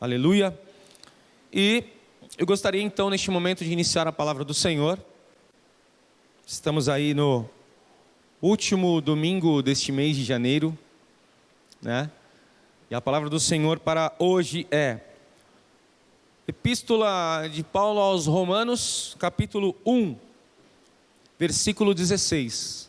Aleluia. E eu gostaria então neste momento de iniciar a palavra do Senhor. Estamos aí no último domingo deste mês de janeiro, né? E a palavra do Senhor para hoje é Epístola de Paulo aos Romanos, capítulo 1, versículo 16.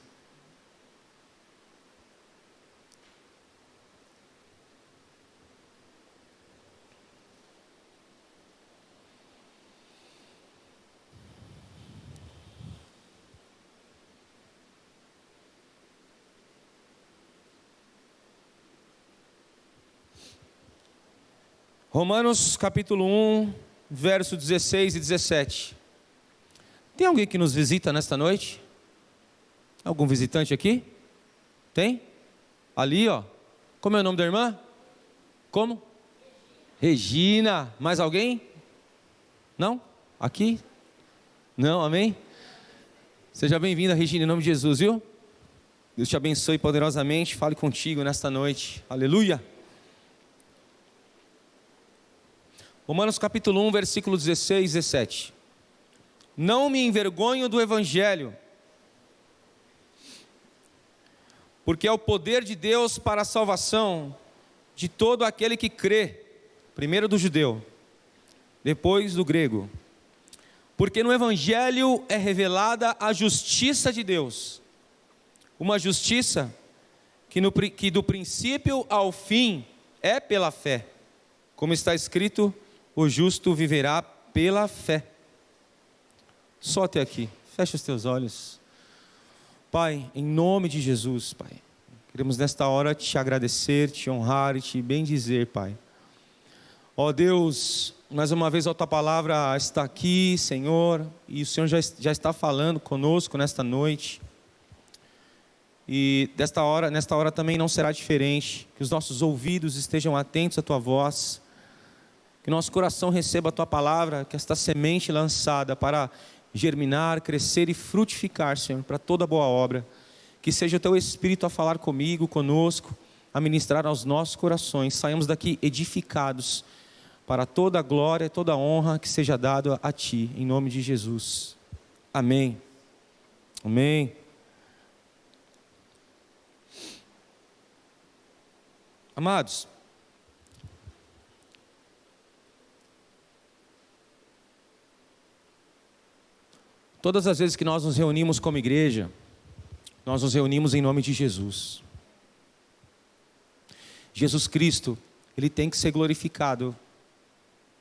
Romanos capítulo 1, verso 16 e 17. Tem alguém que nos visita nesta noite? Algum visitante aqui? Tem? Ali, ó. Como é o nome da irmã? Como? Regina. Mais alguém? Não? Aqui? Não, amém? Seja bem-vinda, Regina, em nome de Jesus, viu? Deus te abençoe poderosamente, fale contigo nesta noite. Aleluia. Romanos capítulo 1, versículo 16 e 17. Não me envergonho do Evangelho, porque é o poder de Deus para a salvação de todo aquele que crê, primeiro do judeu, depois do grego. Porque no Evangelho é revelada a justiça de Deus, uma justiça que do princípio ao fim é pela fé, como está escrito: o justo viverá pela fé. Só até aqui. Fecha os teus olhos. Pai, em nome de Jesus, Pai, queremos nesta hora te agradecer, te honrar e te bendizer, Pai. Ó Deus, mais uma vez a tua palavra está aqui, Senhor, e o Senhor já está falando conosco nesta noite. E nesta hora também não será diferente. Que os nossos ouvidos estejam atentos à tua voz. Que nosso coração receba a tua palavra, que esta semente lançada para germinar, crescer e frutificar, Senhor, para toda boa obra. Que seja o teu Espírito a falar comigo, conosco, a ministrar aos nossos corações. Saímos daqui edificados para toda a glória, toda a honra que seja dado a ti, em nome de Jesus. Amém. Amém. Amados, todas as vezes que nós nos reunimos como igreja, nós nos reunimos em nome de Jesus. Jesus Cristo, Ele tem que ser glorificado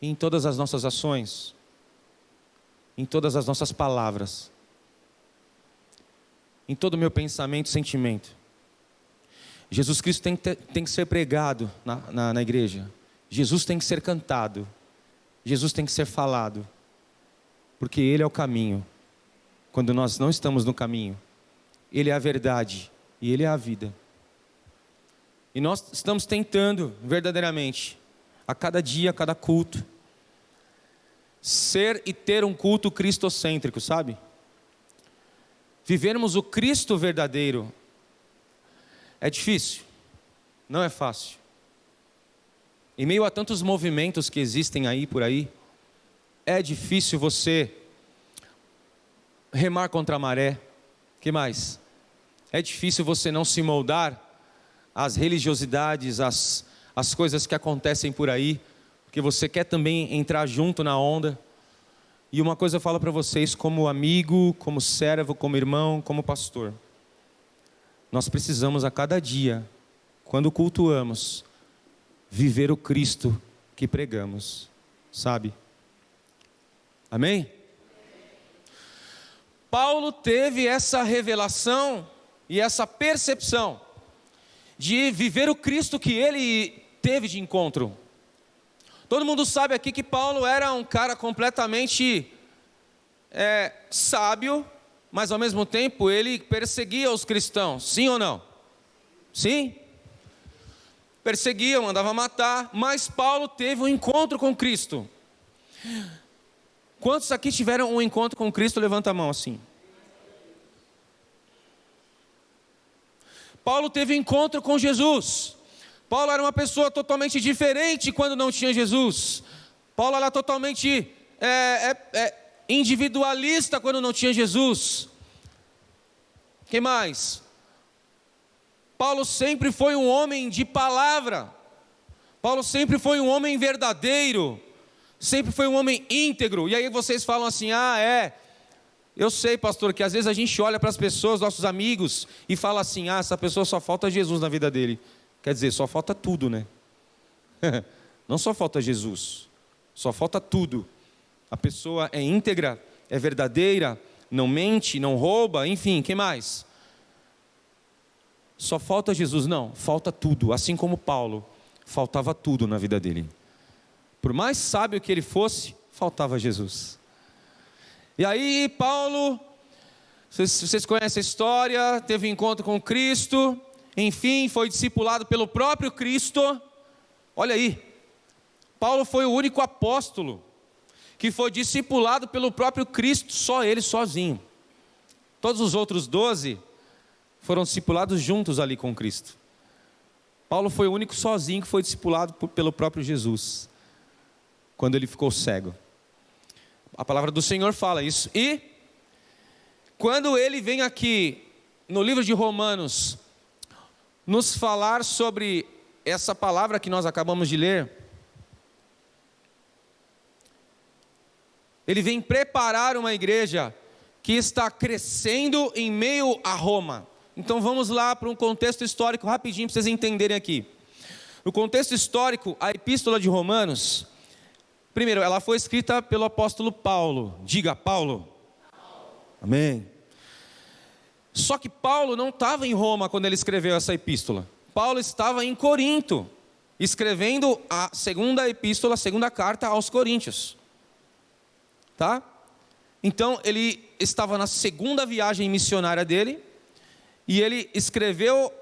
em todas as nossas ações, em todas as nossas palavras, em todo o meu pensamento e sentimento. Jesus Cristo tem que ser pregado na igreja. Jesus tem que ser cantado. Jesus tem que ser falado, porque Ele é o caminho. Quando nós não estamos no caminho, Ele é a verdade e Ele é a vida. E nós estamos tentando verdadeiramente, a cada dia, a cada culto, ser e ter um culto cristocêntrico, sabe? Vivermos o Cristo verdadeiro. É difícil, não é fácil. Em meio a tantos movimentos que existem aí por aí, é difícil você remar contra a maré. Que mais? É difícil você não se moldar às religiosidades, às coisas que acontecem por aí, porque você quer também entrar junto na onda. E uma coisa eu falo para vocês, como amigo, como servo, como irmão, como pastor: nós precisamos a cada dia, quando cultuamos, viver o Cristo que pregamos, sabe? Amém? Paulo teve essa revelação e essa percepção de viver o Cristo que ele teve de encontro. Todo mundo sabe aqui que Paulo era um cara completamente sábio, mas ao mesmo tempo ele perseguia os cristãos, sim ou não? Sim? Perseguia, mandava matar, mas Paulo teve um encontro com Cristo. Quantos aqui tiveram um encontro com Cristo? Levanta a mão assim. Paulo teve um encontro com Jesus. Paulo era uma pessoa totalmente diferente quando não tinha Jesus. Paulo era totalmente individualista quando não tinha Jesus. Que mais? Paulo sempre foi um homem de palavra. Paulo sempre foi um homem verdadeiro. Sempre foi um homem íntegro. E aí vocês falam assim: eu sei, pastor, que às vezes a gente olha para as pessoas, nossos amigos, e fala assim: essa pessoa só falta Jesus na vida dele. Quer dizer, só falta tudo, né? Não só falta Jesus, só falta tudo. A pessoa é íntegra, é verdadeira, não mente, não rouba, enfim, que mais? Só falta Jesus? Não, falta tudo. Assim como Paulo, faltava tudo na vida dele. Por mais sábio que ele fosse, faltava Jesus. E aí Paulo, vocês conhecem a história, teve um encontro com Cristo, enfim, foi discipulado pelo próprio Cristo. Olha aí, Paulo foi o único apóstolo que foi discipulado pelo próprio Cristo, só ele sozinho. Todos os outros 12 foram discipulados juntos ali com Cristo. Paulo foi o único sozinho que foi discipulado pelo próprio Jesus, quando ele ficou cego. A palavra do Senhor fala isso. E quando ele vem aqui no livro de Romanos nos falar sobre essa palavra que nós acabamos de ler, ele vem preparar uma igreja que está crescendo em meio a Roma. Então vamos lá para um contexto histórico rapidinho para vocês entenderem aqui. No contexto histórico, a epístola de Romanos, primeiro, ela foi escrita pelo apóstolo Paulo. Diga, Paulo. Amém. Só que Paulo não estava em Roma quando ele escreveu essa epístola. Paulo estava em Corinto, escrevendo a segunda epístola, a segunda carta aos Coríntios. Tá? Então ele estava na segunda viagem missionária dele, e ele escreveu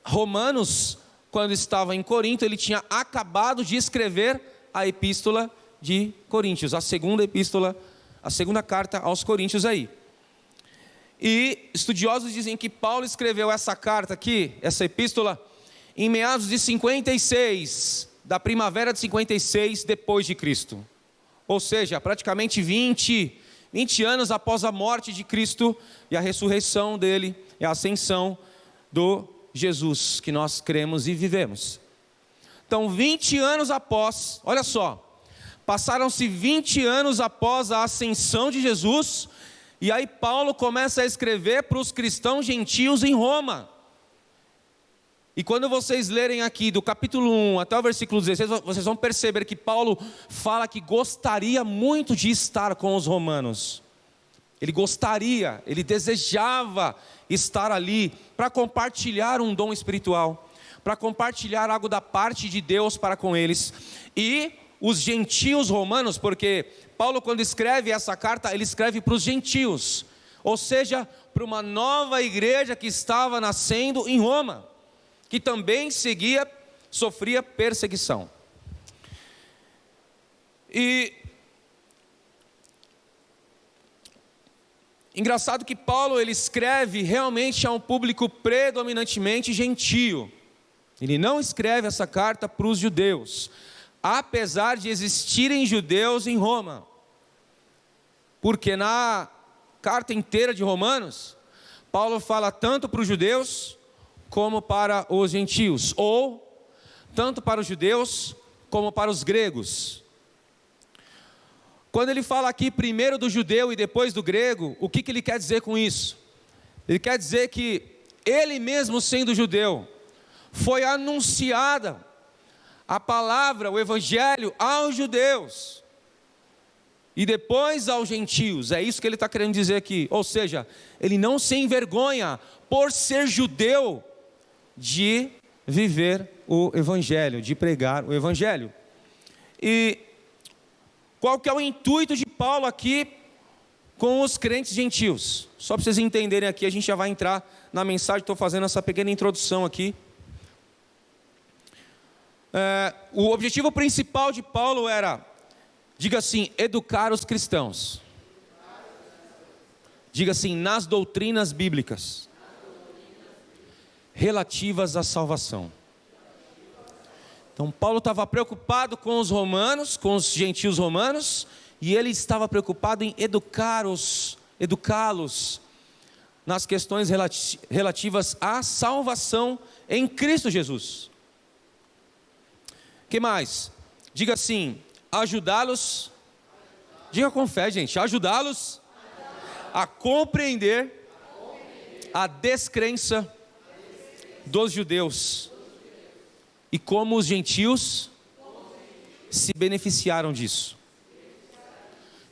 Romanos quando estava em Corinto. Ele tinha acabado de escrever a epístola de Coríntios, a segunda epístola, a segunda carta aos Coríntios aí. E estudiosos dizem que Paulo escreveu essa carta aqui, essa epístola, em meados de 56, da primavera de 56 depois de Cristo. Ou seja, praticamente 20 anos após a morte de Cristo e a ressurreição dele e a ascensão do Jesus que nós cremos e vivemos. Então 20 anos após, olha só, passaram-se 20 anos após a ascensão de Jesus, e aí Paulo começa a escrever para os cristãos gentios em Roma. E quando vocês lerem aqui do capítulo 1 até o versículo 16, vocês vão perceber que Paulo fala que gostaria muito de estar com os romanos. Ele gostaria, ele desejava estar ali para compartilhar um dom espiritual, para compartilhar algo da parte de Deus para com eles. E os gentios romanos, porque Paulo, quando escreve essa carta, ele escreve para os gentios, ou seja, para uma nova igreja que estava nascendo em Roma, que também sofria perseguição. E engraçado que Paulo, ele escreve realmente a um público predominantemente gentio. Ele não escreve essa carta para os judeus, apesar de existirem judeus em Roma. Porque na carta inteira de Romanos, Paulo fala tanto para os judeus como para os gentios, ou tanto para os judeus como para os gregos. Quando ele fala aqui primeiro do judeu e depois do grego, o que ele quer dizer com isso? Ele quer dizer que ele mesmo sendo judeu, foi anunciada a palavra, o evangelho aos judeus, e depois aos gentios. É isso que ele está querendo dizer aqui. Ou seja, ele não se envergonha por ser judeu de viver o evangelho, de pregar o evangelho. E qual que é o intuito de Paulo aqui com os crentes gentios? Só para vocês entenderem aqui, a gente já vai entrar na mensagem. Estou fazendo essa pequena introdução aqui. O objetivo principal de Paulo era, diga assim, educar os cristãos. Diga assim, nas doutrinas bíblicas relativas à salvação. Então Paulo estava preocupado com os romanos, com os gentios romanos, e ele estava preocupado em educá-los nas questões relativas à salvação em Cristo Jesus. Que mais? Diga assim, ajudá-los, diga com fé, gente, ajudá-los a compreender a descrença dos judeus e como os gentios se beneficiaram disso.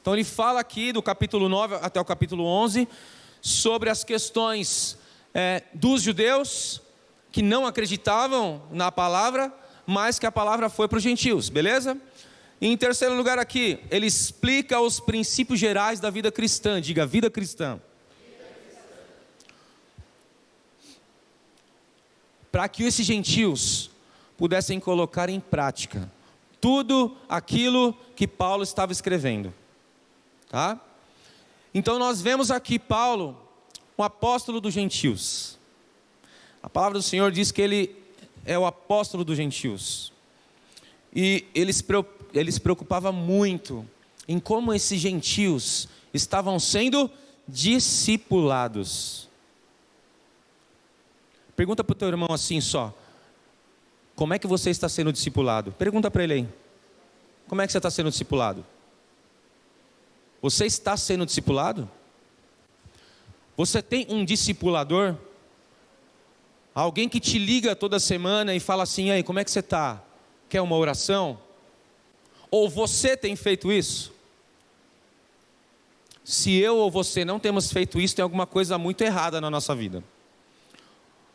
Então ele fala aqui do capítulo 9 até o capítulo 11 sobre as questões dos judeus que não acreditavam na palavra, mas que a palavra foi para os gentios, beleza? E em terceiro lugar aqui, ele explica os princípios gerais da vida cristã, diga vida cristã. Para que esses gentios pudessem colocar em prática tudo aquilo que Paulo estava escrevendo. Tá? Então nós vemos aqui Paulo, um apóstolo dos gentios. A palavra do Senhor diz que ele é o apóstolo dos gentios. E ele se preocupava muito em como esses gentios estavam sendo discipulados. Pergunta para o teu irmão assim só: como é que você está sendo discipulado? Pergunta para ele aí. Como é que você está sendo discipulado? Você está sendo discipulado? Você tem um discipulador? Alguém que te liga toda semana e fala assim: e aí, como é que você está? Quer uma oração? Ou você tem feito isso? Se eu ou você não temos feito isso, tem alguma coisa muito errada na nossa vida.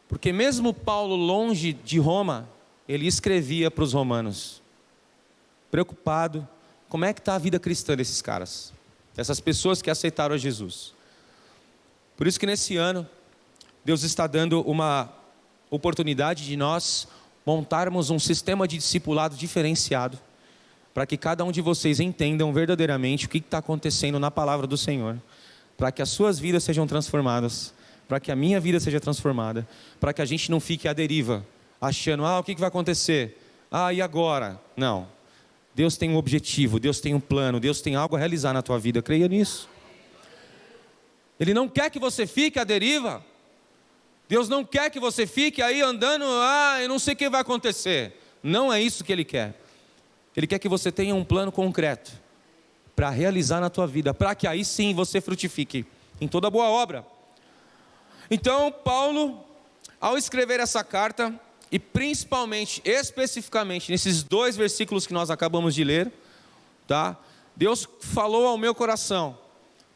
Porque mesmo Paulo longe de Roma, ele escrevia para os romanos, preocupado, como é que está a vida cristã desses caras, dessas pessoas que aceitaram a Jesus. Por isso que nesse ano, Deus está dando uma oportunidade de nós montarmos um sistema de discipulado diferenciado, para que cada um de vocês entendam verdadeiramente o que está acontecendo na palavra do Senhor, para que as suas vidas sejam transformadas, para que a minha vida seja transformada, para que a gente não fique à deriva, achando, o que vai acontecer? E agora? Não. Deus tem um objetivo, Deus tem um plano, Deus tem algo a realizar na tua vida, creia nisso. Ele não quer que você fique à deriva. Deus não quer que você fique aí andando, eu não sei o que vai acontecer. Não é isso que Ele quer. Ele quer que você tenha um plano concreto para realizar na tua vida, para que aí sim você frutifique em toda boa obra. Então Paulo, ao escrever essa carta, e principalmente, especificamente, nesses 2 versículos que nós acabamos de ler, tá? Deus falou ao meu coração,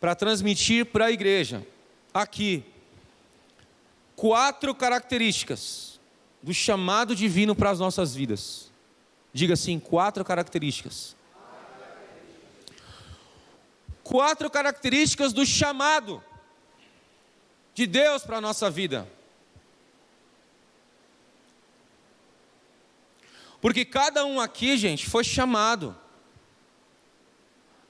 para transmitir para a igreja, aqui, 4 características do chamado divino para as nossas vidas. Diga assim, 4 características. 4 características do chamado de Deus para a nossa vida. Porque cada um aqui, gente, foi chamado.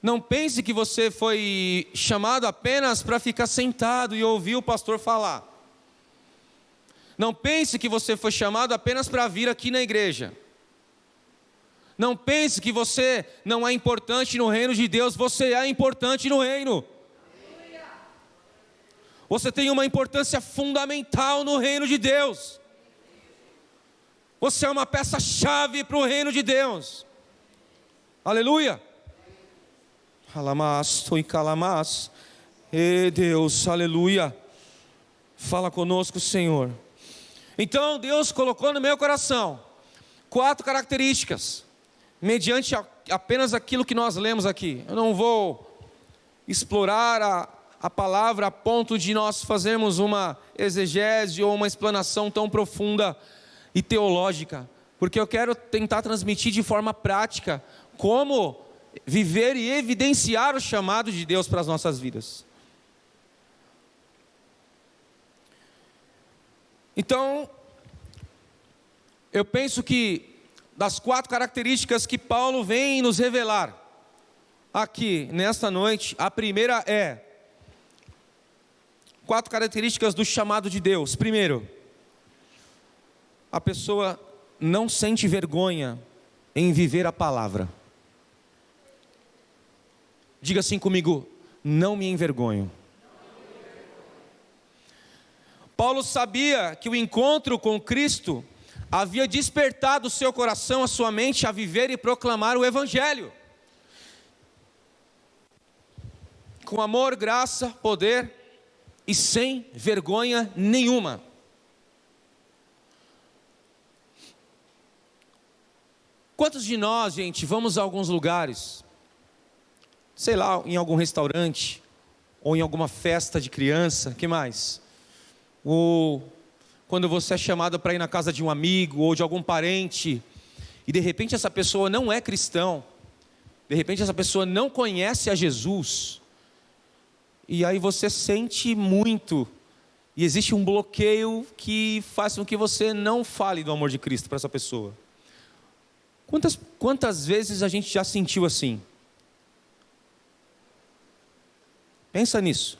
Não pense que você foi chamado apenas para ficar sentado e ouvir o pastor falar. Não pense que você foi chamado apenas para vir aqui na igreja. Não pense que você não é importante no reino de Deus. Você é importante no reino. Você tem uma importância fundamental no reino de Deus. Você é uma peça-chave para o reino de Deus. Aleluia. Alamas, e calamas. Deus, aleluia. Fala conosco, Senhor. Então Deus colocou no meu coração 4 características, mediante apenas aquilo que nós lemos aqui. Eu não vou explorar a palavra a ponto de nós fazermos uma exegese ou uma explanação tão profunda e teológica, porque eu quero tentar transmitir de forma prática como viver e evidenciar o chamado de Deus para as nossas vidas. Então, eu penso que das 4 características que Paulo vem nos revelar aqui nesta noite, a primeira é 4 características do chamado de Deus. Primeiro, a pessoa não sente vergonha em viver a palavra. Diga assim comigo: não me envergonho. Paulo sabia que o encontro com Cristo havia despertado o seu coração, a sua mente a viver e proclamar o Evangelho. Com amor, graça, poder e sem vergonha nenhuma. Quantos de nós, gente, vamos a alguns lugares, sei lá, em algum restaurante, ou em alguma festa de criança, que mais? Ou quando você é chamado para ir na casa de um amigo, ou de algum parente, e de repente essa pessoa não é cristão, de repente essa pessoa não conhece a Jesus, e aí você sente muito, e existe um bloqueio que faz com que você não fale do amor de Cristo para essa pessoa. Quantas vezes a gente já sentiu assim? Pensa nisso.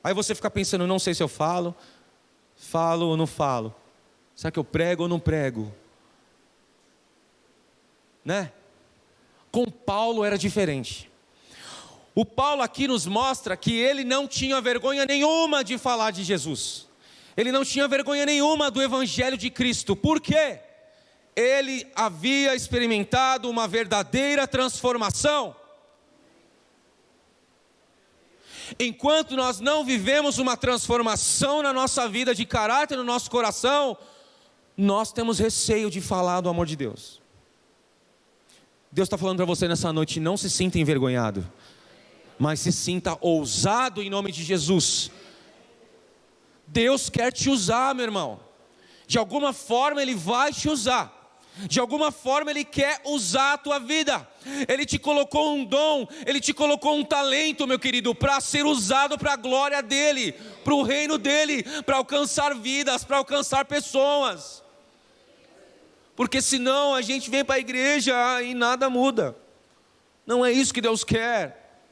Aí você fica pensando: não sei se eu falo ou não falo. Será que eu prego ou não prego? Né? Com Paulo era diferente. O Paulo aqui nos mostra que ele não tinha vergonha nenhuma de falar de Jesus. Ele não tinha vergonha nenhuma do Evangelho de Cristo. Por quê? Ele havia experimentado uma verdadeira transformação. Enquanto nós não vivemos uma transformação na nossa vida de caráter, no nosso coração, nós temos receio de falar do amor de Deus. Deus está falando para você nessa noite: não se sinta envergonhado, mas se sinta ousado em nome de Jesus. Deus quer te usar, meu irmão. De alguma forma Ele vai te usar. De alguma forma Ele quer usar a tua vida. Ele te colocou um dom, Ele te colocou um talento, meu querido, para ser usado para a glória dEle, para o reino dEle, para alcançar vidas, para alcançar pessoas. Porque senão a gente vem para a igreja e nada muda. Não é isso que Deus quer.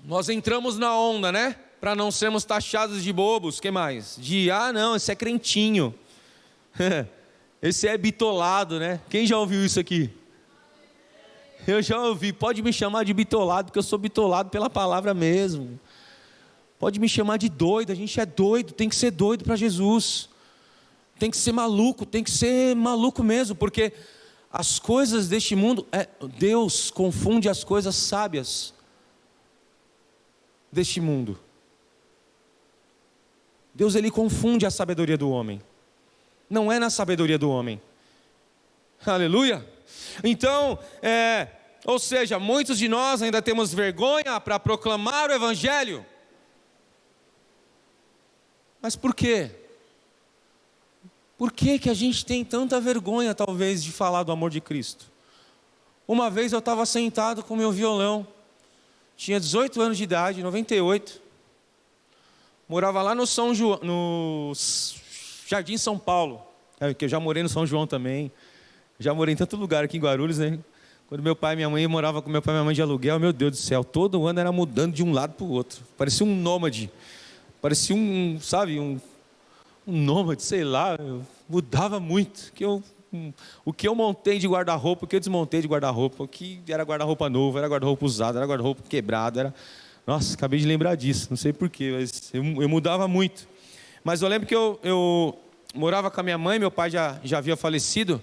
Nós entramos na onda, né? Para não sermos taxados de bobos. Que mais? Não, esse é crentinho. Esse é bitolado, né? Quem já ouviu isso aqui? Eu já ouvi. Pode me chamar de bitolado, porque eu sou bitolado pela palavra mesmo. Pode me chamar de doido. A gente é doido, tem que ser doido para Jesus. Tem que ser maluco mesmo, porque as coisas deste mundo, Deus confunde as coisas sábias deste mundo. Deus, Ele confunde a sabedoria do homem. Não é na sabedoria do homem. Aleluia. Então, ou seja, muitos de nós ainda temos vergonha para proclamar o Evangelho. Mas por quê? Por que que a gente tem tanta vergonha, talvez, de falar do amor de Cristo? Uma vez eu estava sentado com meu violão. Tinha 18 anos de idade, 98. Morava lá no Jardim São Paulo. Que eu já morei no São João também. Já morei em tanto lugar aqui em Guarulhos, né? Quando meu pai e minha mãe, morava com meu pai e minha mãe de aluguel, meu Deus do céu, todo ano era mudando de um lado para o outro. Parecia um nômade. Parecia um nômade, sei lá. Eu mudava muito. O que eu montei de guarda-roupa, o que eu desmontei de guarda-roupa, o que era guarda-roupa novo, era guarda-roupa usado, era guarda-roupa quebrado, Nossa, acabei de lembrar disso, não sei porquê, mas eu mudava muito. Mas eu lembro que eu morava com a minha mãe, meu pai já havia falecido,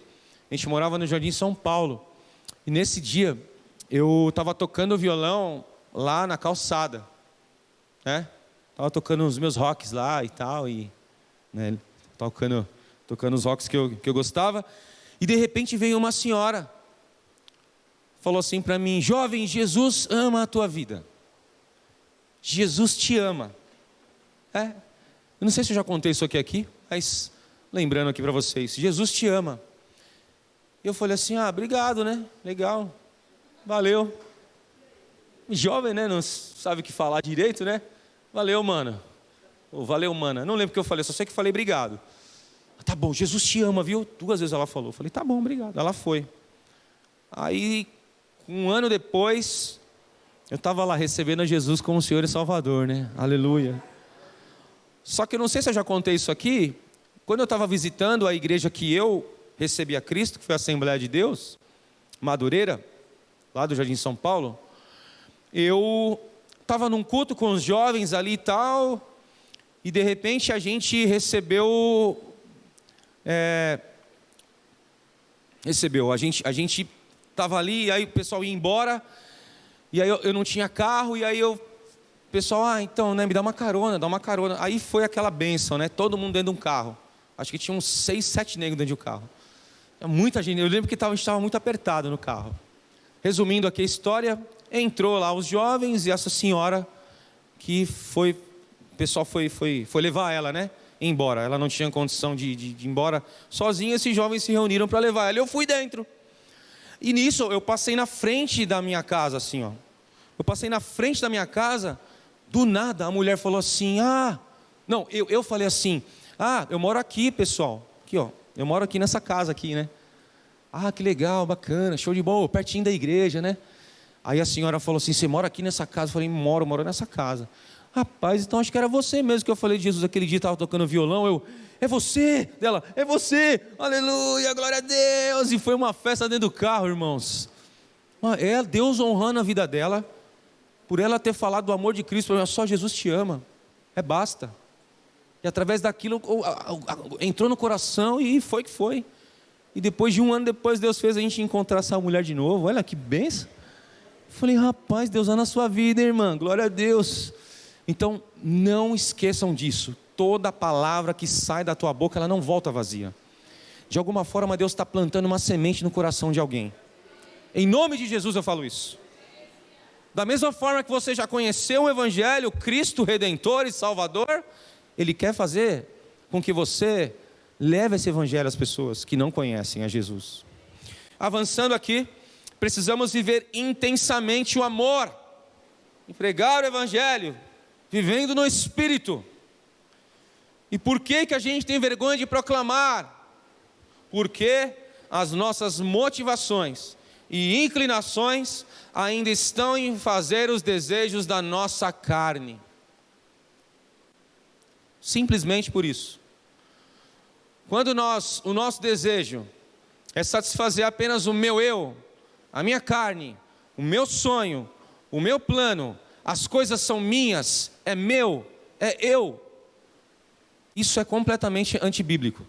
a gente morava no Jardim São Paulo. E nesse dia, eu estava tocando violão lá na calçada, né? Estava tocando os meus rocks lá e tal, né, tocando os rocks que eu gostava. E de repente veio uma senhora, falou assim para mim: jovem, Jesus ama a tua vida. Jesus te ama. Eu não sei se eu já contei isso aqui, mas lembrando aqui para vocês, Jesus te ama. Eu falei assim: obrigado, né? Legal, valeu. Jovem, né? Não sabe o que falar direito, né? Valeu, mana. Valeu, mana. Não lembro o que eu falei, só sei que falei obrigado. Tá bom, Jesus te ama, viu? 2 vezes ela falou. Eu falei: tá bom, obrigado. Ela foi. Aí, um ano depois, eu estava lá recebendo a Jesus como Senhor e Salvador, né? Aleluia. Só que eu não sei se eu já contei isso aqui. Quando eu estava visitando a igreja que eu recebi a Cristo, que foi a Assembleia de Deus, Madureira, lá do Jardim São Paulo, eu estava num culto com os jovens ali e tal, e de repente a gente recebeu, a gente estava ali, e aí o pessoal ia embora, e aí eu não tinha carro, e aí o pessoal, então, né, me dá uma carona, aí foi aquela bênção, né, todo mundo dentro de um carro, acho que tinha uns 6, 7 negros dentro de um carro, muita gente, eu lembro que a gente estava muito apertado no carro. Resumindo aqui a história, entrou lá os jovens e essa senhora que foi, o pessoal foi levar ela, né, embora, ela não tinha condição de ir embora sozinha, esses jovens se reuniram para levar ela, eu fui dentro, e nisso eu passei na frente da minha casa, assim, ó, eu passei na frente da minha casa, do nada a mulher falou assim, não, eu falei assim, eu moro aqui, pessoal, aqui, ó, eu moro aqui nessa casa aqui, né, que legal, bacana, show de bola, pertinho da igreja, né? Aí a senhora falou assim, você mora aqui nessa casa? Eu falei, moro nessa casa. Rapaz, então acho que era você mesmo que eu falei de Jesus aquele dia, estava tocando violão, é você? Dela, é você, aleluia, glória a Deus, e foi uma festa dentro do carro, irmãos. É Deus honrando a vida dela, por ela ter falado do amor de Cristo, só Jesus te ama, basta. E através daquilo, entrou no coração e foi que foi. E depois de um ano depois, Deus fez a gente encontrar essa mulher de novo. Olha que bênção. Falei, rapaz, Deus ama a sua vida, irmã, glória a Deus. Então, não esqueçam disso. Toda palavra que sai da tua boca, ela não volta vazia. De alguma forma, Deus está plantando uma semente no coração de alguém. Em nome de Jesus eu falo isso. Da mesma forma que você já conheceu o Evangelho, Cristo Redentor e Salvador, Ele quer fazer com que você leve esse Evangelho às pessoas que não conhecem a Jesus. Avançando aqui, precisamos viver intensamente o amor, pregar o Evangelho, vivendo no Espírito. E por que a gente tem vergonha de proclamar? Porque as nossas motivações e inclinações ainda estão em fazer os desejos da nossa carne. Simplesmente por isso. Quando o nosso desejo é satisfazer apenas o meu eu, a minha carne, o meu sonho, o meu plano, as coisas são minhas, é meu, é eu. Isso é completamente antibíblico,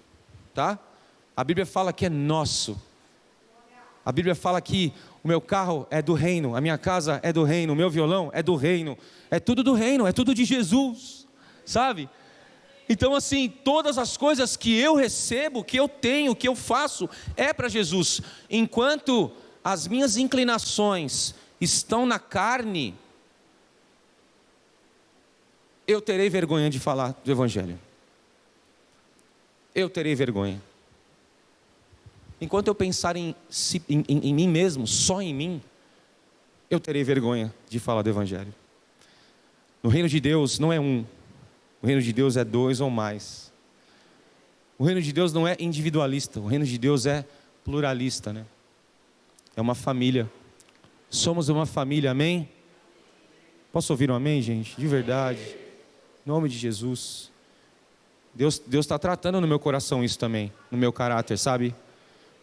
tá? A Bíblia fala que é nosso. A Bíblia fala que o meu carro é do reino, a minha casa é do reino, o meu violão é do reino, é tudo do reino, é tudo de Jesus, sabe? Então assim, todas as coisas que eu recebo, que eu tenho, que eu faço, é para Jesus. Enquanto as minhas inclinações estão na carne, eu terei vergonha de falar do Evangelho. Eu terei vergonha. Enquanto eu pensar em mim mesmo, só em mim, eu terei vergonha de falar do Evangelho. No reino de Deus não é um. O reino de Deus é 2 ou mais. O reino de Deus não é individualista. O reino de Deus é pluralista, né? É uma família. Somos uma família, amém? Posso ouvir um amém, gente? De verdade. Em nome de Jesus. Deus está tratando no meu coração isso também. No meu caráter, sabe?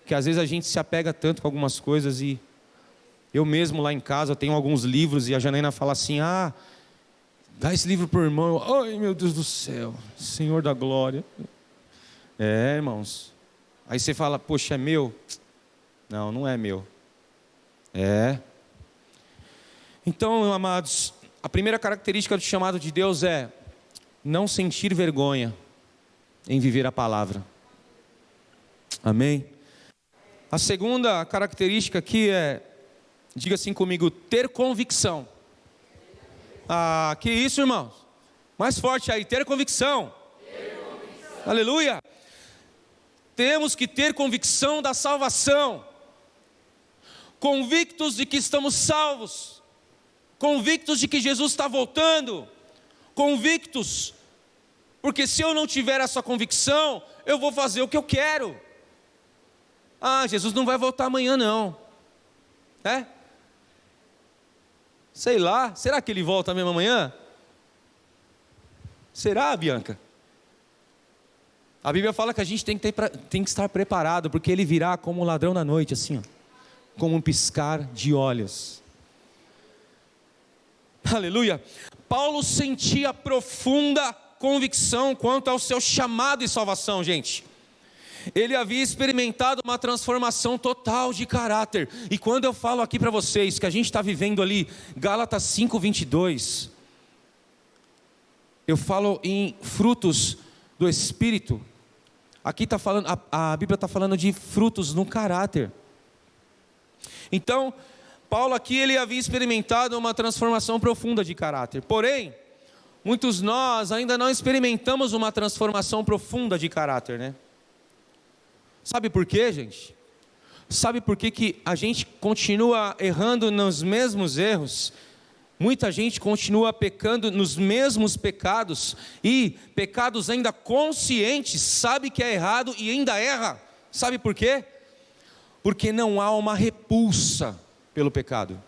Porque às vezes a gente se apega tanto com algumas coisas e... Eu mesmo lá em casa, eu tenho alguns livros e a Janaína fala assim, dá esse livro para o irmão. Ai, meu Deus do céu, Senhor da glória. Irmãos. Aí você fala, poxa, é meu? Não, não é meu. Então, amados, a primeira característica do chamado de Deus é não sentir vergonha em viver a palavra. Amém? A segunda característica aqui é, diga assim comigo, ter convicção. Que isso, irmãos? Mais forte aí, ter convicção. Aleluia. Temos que ter convicção da salvação. Convictos de que estamos salvos. Convictos de que Jesus está voltando. Convictos. Porque se eu não tiver essa convicção, eu vou fazer o que eu quero. Jesus não vai voltar amanhã não. Sei lá, será que ele volta mesmo amanhã? Será, Bianca? A Bíblia fala que a gente tem que estar preparado, porque ele virá como um ladrão da noite, assim, ó, como um piscar de olhos. Aleluia. Paulo sentia profunda convicção quanto ao seu chamado e salvação, gente. Ele havia experimentado uma transformação total de caráter. E quando eu falo aqui para vocês que a gente está vivendo ali Gálatas 5:22, eu falo em frutos do Espírito. Aqui está falando, a Bíblia está falando de frutos no caráter. Então, Paulo aqui ele havia experimentado uma transformação profunda de caráter. Porém, muitos nós ainda não experimentamos uma transformação profunda de caráter, né? Sabe por quê, gente? Sabe por que a gente continua errando nos mesmos erros? Muita gente continua pecando nos mesmos pecados, e pecados ainda conscientes, sabe que é errado e ainda erra. Sabe por quê? Porque não há uma repulsa pelo pecado.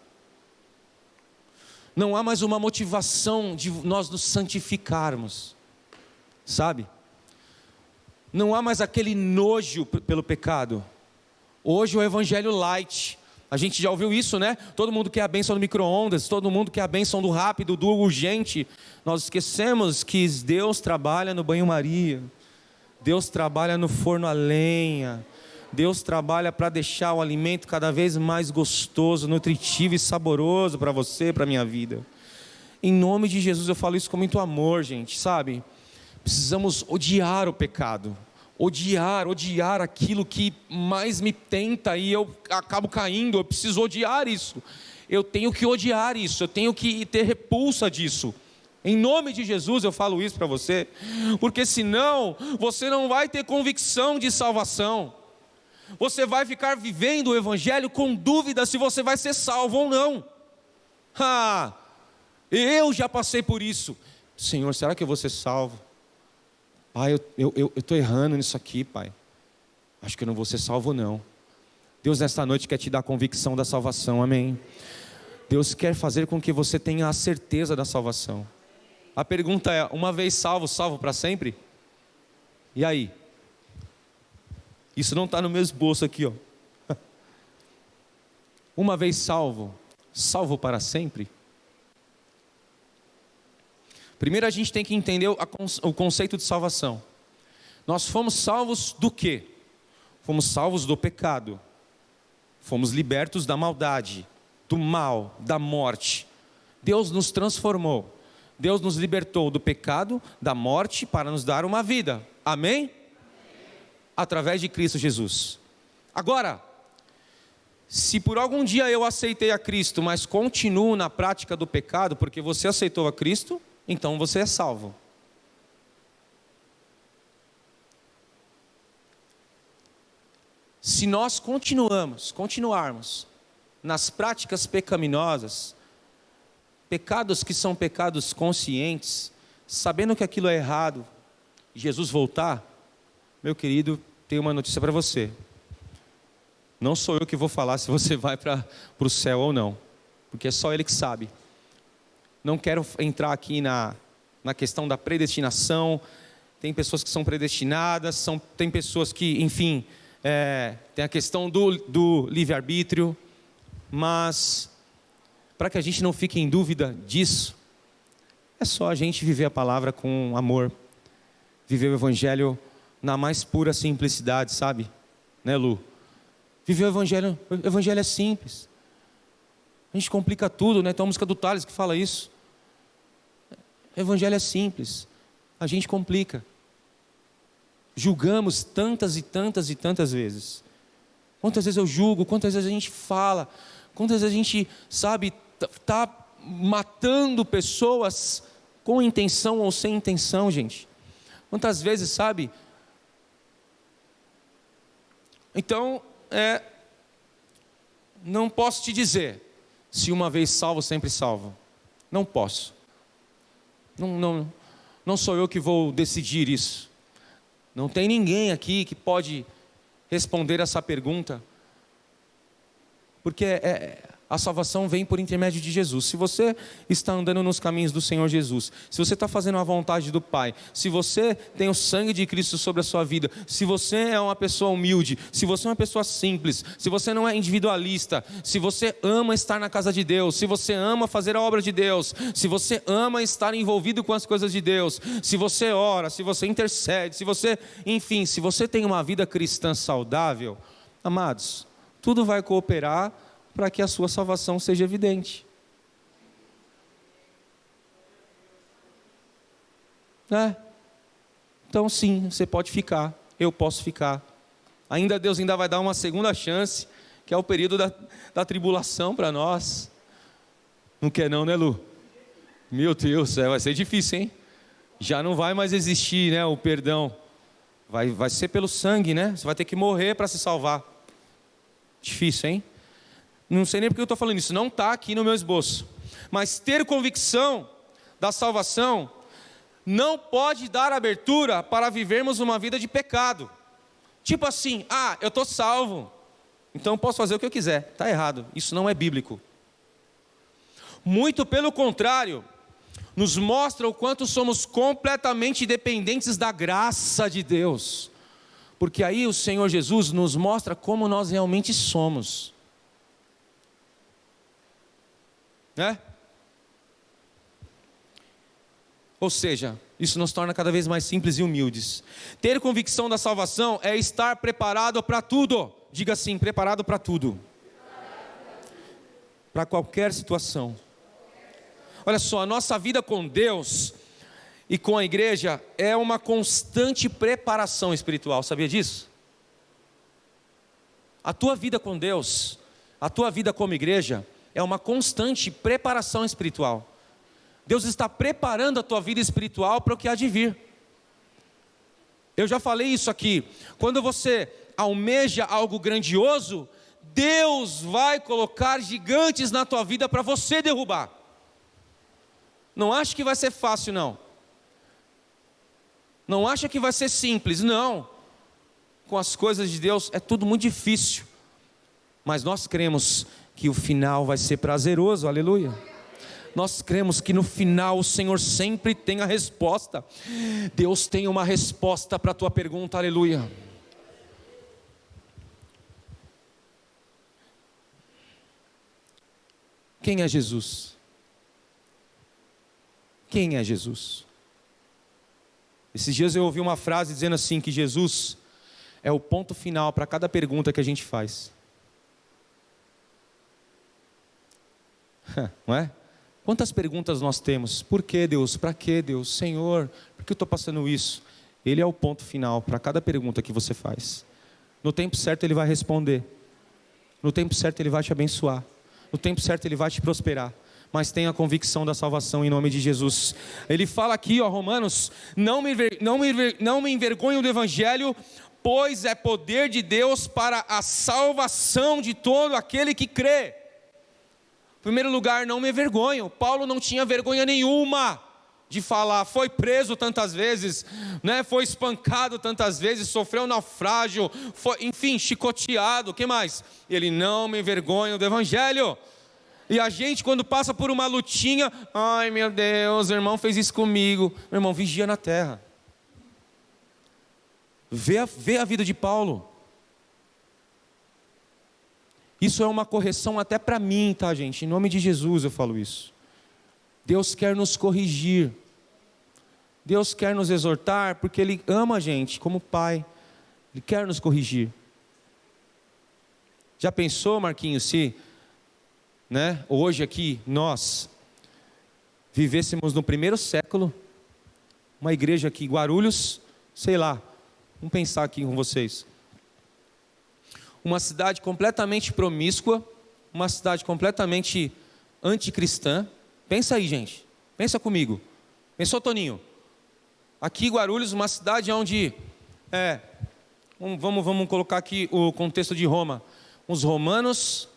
Não há mais uma motivação de nós nos santificarmos, sabe? Não há mais aquele nojo pelo pecado. Hoje o evangelho light, a gente já ouviu isso, né? Todo mundo quer a bênção do micro-ondas, todo mundo quer a bênção do rápido, do urgente. Nós esquecemos que Deus trabalha no banho-maria, Deus trabalha no forno a lenha, Deus trabalha para deixar o alimento cada vez mais gostoso, nutritivo e saboroso para você, para a minha vida. Em nome de Jesus eu falo isso com muito amor, gente, sabe? Precisamos odiar o pecado, odiar aquilo que mais me tenta e eu acabo caindo. Eu preciso odiar isso, eu tenho que odiar isso, eu tenho que ter repulsa disso. Em nome de Jesus eu falo isso para você, porque senão você não vai ter convicção de salvação. Você vai ficar vivendo o evangelho com dúvida se você vai ser salvo ou não. Eu já passei por isso. Senhor, será que eu vou ser salvo? Pai, eu estou errando nisso aqui, Pai. Acho que eu não vou ser salvo, não. Deus nesta noite quer te dar a convicção da salvação, amém? Deus quer fazer com que você tenha a certeza da salvação. A pergunta é, uma vez salvo, salvo para sempre? E aí? Isso não está no meu esboço aqui, ó. Uma vez salvo, salvo para sempre? Primeiro a gente tem que entender o conceito de salvação. Nós fomos salvos do quê? Fomos salvos do pecado. Fomos libertos da maldade, do mal, da morte. Deus nos transformou. Deus nos libertou do pecado, da morte, para nos dar uma vida. Amém? Através de Cristo Jesus. Agora, se por algum dia eu aceitei a Cristo, mas continuo na prática do pecado, porque você aceitou a Cristo, então você é salvo. Se nós continuarmos nas práticas pecaminosas, pecados que são pecados conscientes, sabendo que aquilo é errado, Jesus voltar, meu querido, tenho uma notícia para você. Não sou eu que vou falar se você vai para o céu ou não, porque é só Ele que sabe. Não quero entrar aqui na questão da predestinação. Tem pessoas que são predestinadas, tem pessoas que, enfim, tem a questão do livre-arbítrio. Mas, para que a gente não fique em dúvida disso, é só a gente viver a palavra com amor, viver o evangelho na mais pura simplicidade, sabe? Né, Lu? Viver o evangelho é simples. A gente complica tudo, né? Tem uma música do Thales que fala isso. O evangelho é simples, a gente complica. Julgamos tantas e tantas e tantas vezes. Quantas vezes eu julgo, quantas vezes a gente fala, quantas vezes a gente, sabe, está matando pessoas com intenção ou sem intenção, gente. Quantas vezes, sabe? Então, não posso te dizer se uma vez salvo, sempre salvo. Não posso. Não sou eu que vou decidir isso. Não tem ninguém aqui que pode responder essa pergunta. Porque a salvação vem por intermédio de Jesus. Se você está andando nos caminhos do Senhor Jesus, se você está fazendo a vontade do Pai, se você tem o sangue de Cristo sobre a sua vida, se você é uma pessoa humilde, se você é uma pessoa simples, se você não é individualista, se você ama estar na casa de Deus, se você ama fazer a obra de Deus, se você ama estar envolvido com as coisas de Deus, se você ora, se você intercede, se você, enfim, se você tem uma vida cristã saudável, amados, tudo vai cooperar para que a sua salvação seja evidente. Então sim, você pode ficar, eu posso ficar. Deus ainda vai dar uma segunda chance, que é o período da tribulação para nós. Não quer não, né, Lu? Meu Deus, vai ser difícil, hein? Já não vai mais existir, né, o perdão. Vai ser pelo sangue, né? Você vai ter que morrer para se salvar. Difícil, hein? Não sei nem porque eu estou falando isso, não está aqui no meu esboço. Mas ter convicção da salvação não pode dar abertura para vivermos uma vida de pecado. Tipo assim, eu estou salvo, então posso fazer o que eu quiser. Está errado, isso não é bíblico. Muito pelo contrário, nos mostra o quanto somos completamente dependentes da graça de Deus. Porque aí o Senhor Jesus nos mostra como nós realmente somos. Ou seja, isso nos torna cada vez mais simples e humildes. Ter convicção da salvação é estar preparado para tudo. Diga assim, preparado para tudo. Para qualquer situação. Olha só, a nossa vida com Deus e com a igreja é uma constante preparação espiritual, sabia disso? A tua vida com Deus, a tua vida como igreja, é uma constante preparação espiritual. Deus está preparando a tua vida espiritual para o que há de vir. Eu já falei isso aqui. Quando você almeja algo grandioso, Deus vai colocar gigantes na tua vida para você derrubar. Não acha que vai ser fácil, não. Não acha que vai ser simples, não. Com as coisas de Deus é tudo muito difícil. Mas nós cremos que o final vai ser prazeroso, aleluia. Nós cremos que no final o Senhor sempre tem a resposta. Deus tem uma resposta para a tua pergunta, aleluia. Quem é Jesus? Quem é Jesus? Esses dias eu ouvi uma frase dizendo assim, que Jesus é o ponto final para cada pergunta que a gente faz. Não é? Quantas perguntas nós temos? Por que Deus? Para que Deus? Senhor, por que eu estou passando isso? Ele é o ponto final para cada pergunta que você faz. No tempo certo Ele vai responder. No tempo certo Ele vai te abençoar. No tempo certo Ele vai te prosperar. Mas tenha a convicção da salvação em nome de Jesus. Ele fala aqui, Romanos, não me envergonho do Evangelho, pois é poder de Deus para a salvação de todo aquele que crê. Em primeiro lugar, não me envergonho. Paulo não tinha vergonha nenhuma de falar, foi preso tantas vezes, né? Foi espancado tantas vezes, sofreu naufrágio, foi, enfim, chicoteado, o que mais? Ele não me envergonha do Evangelho. E a gente, quando passa por uma lutinha, ai meu Deus, o irmão fez isso comigo. Meu irmão, vigia na terra. Vê a vida de Paulo. Isso é uma correção até para mim, tá, gente? Em nome de Jesus eu falo isso. Deus quer nos corrigir. Deus quer nos exortar, porque Ele ama a gente como Pai. Ele quer nos corrigir. Já pensou, Marquinhos, se, né, hoje aqui, nós vivêssemos no primeiro século, uma igreja aqui, Guarulhos, sei lá, vamos pensar aqui com vocês. Uma cidade completamente promíscua, uma cidade completamente anticristã. Pensa aí, gente, pensa comigo. Pensou, Toninho? Aqui Guarulhos, uma cidade onde, vamos colocar aqui o contexto de Roma. Os romanos,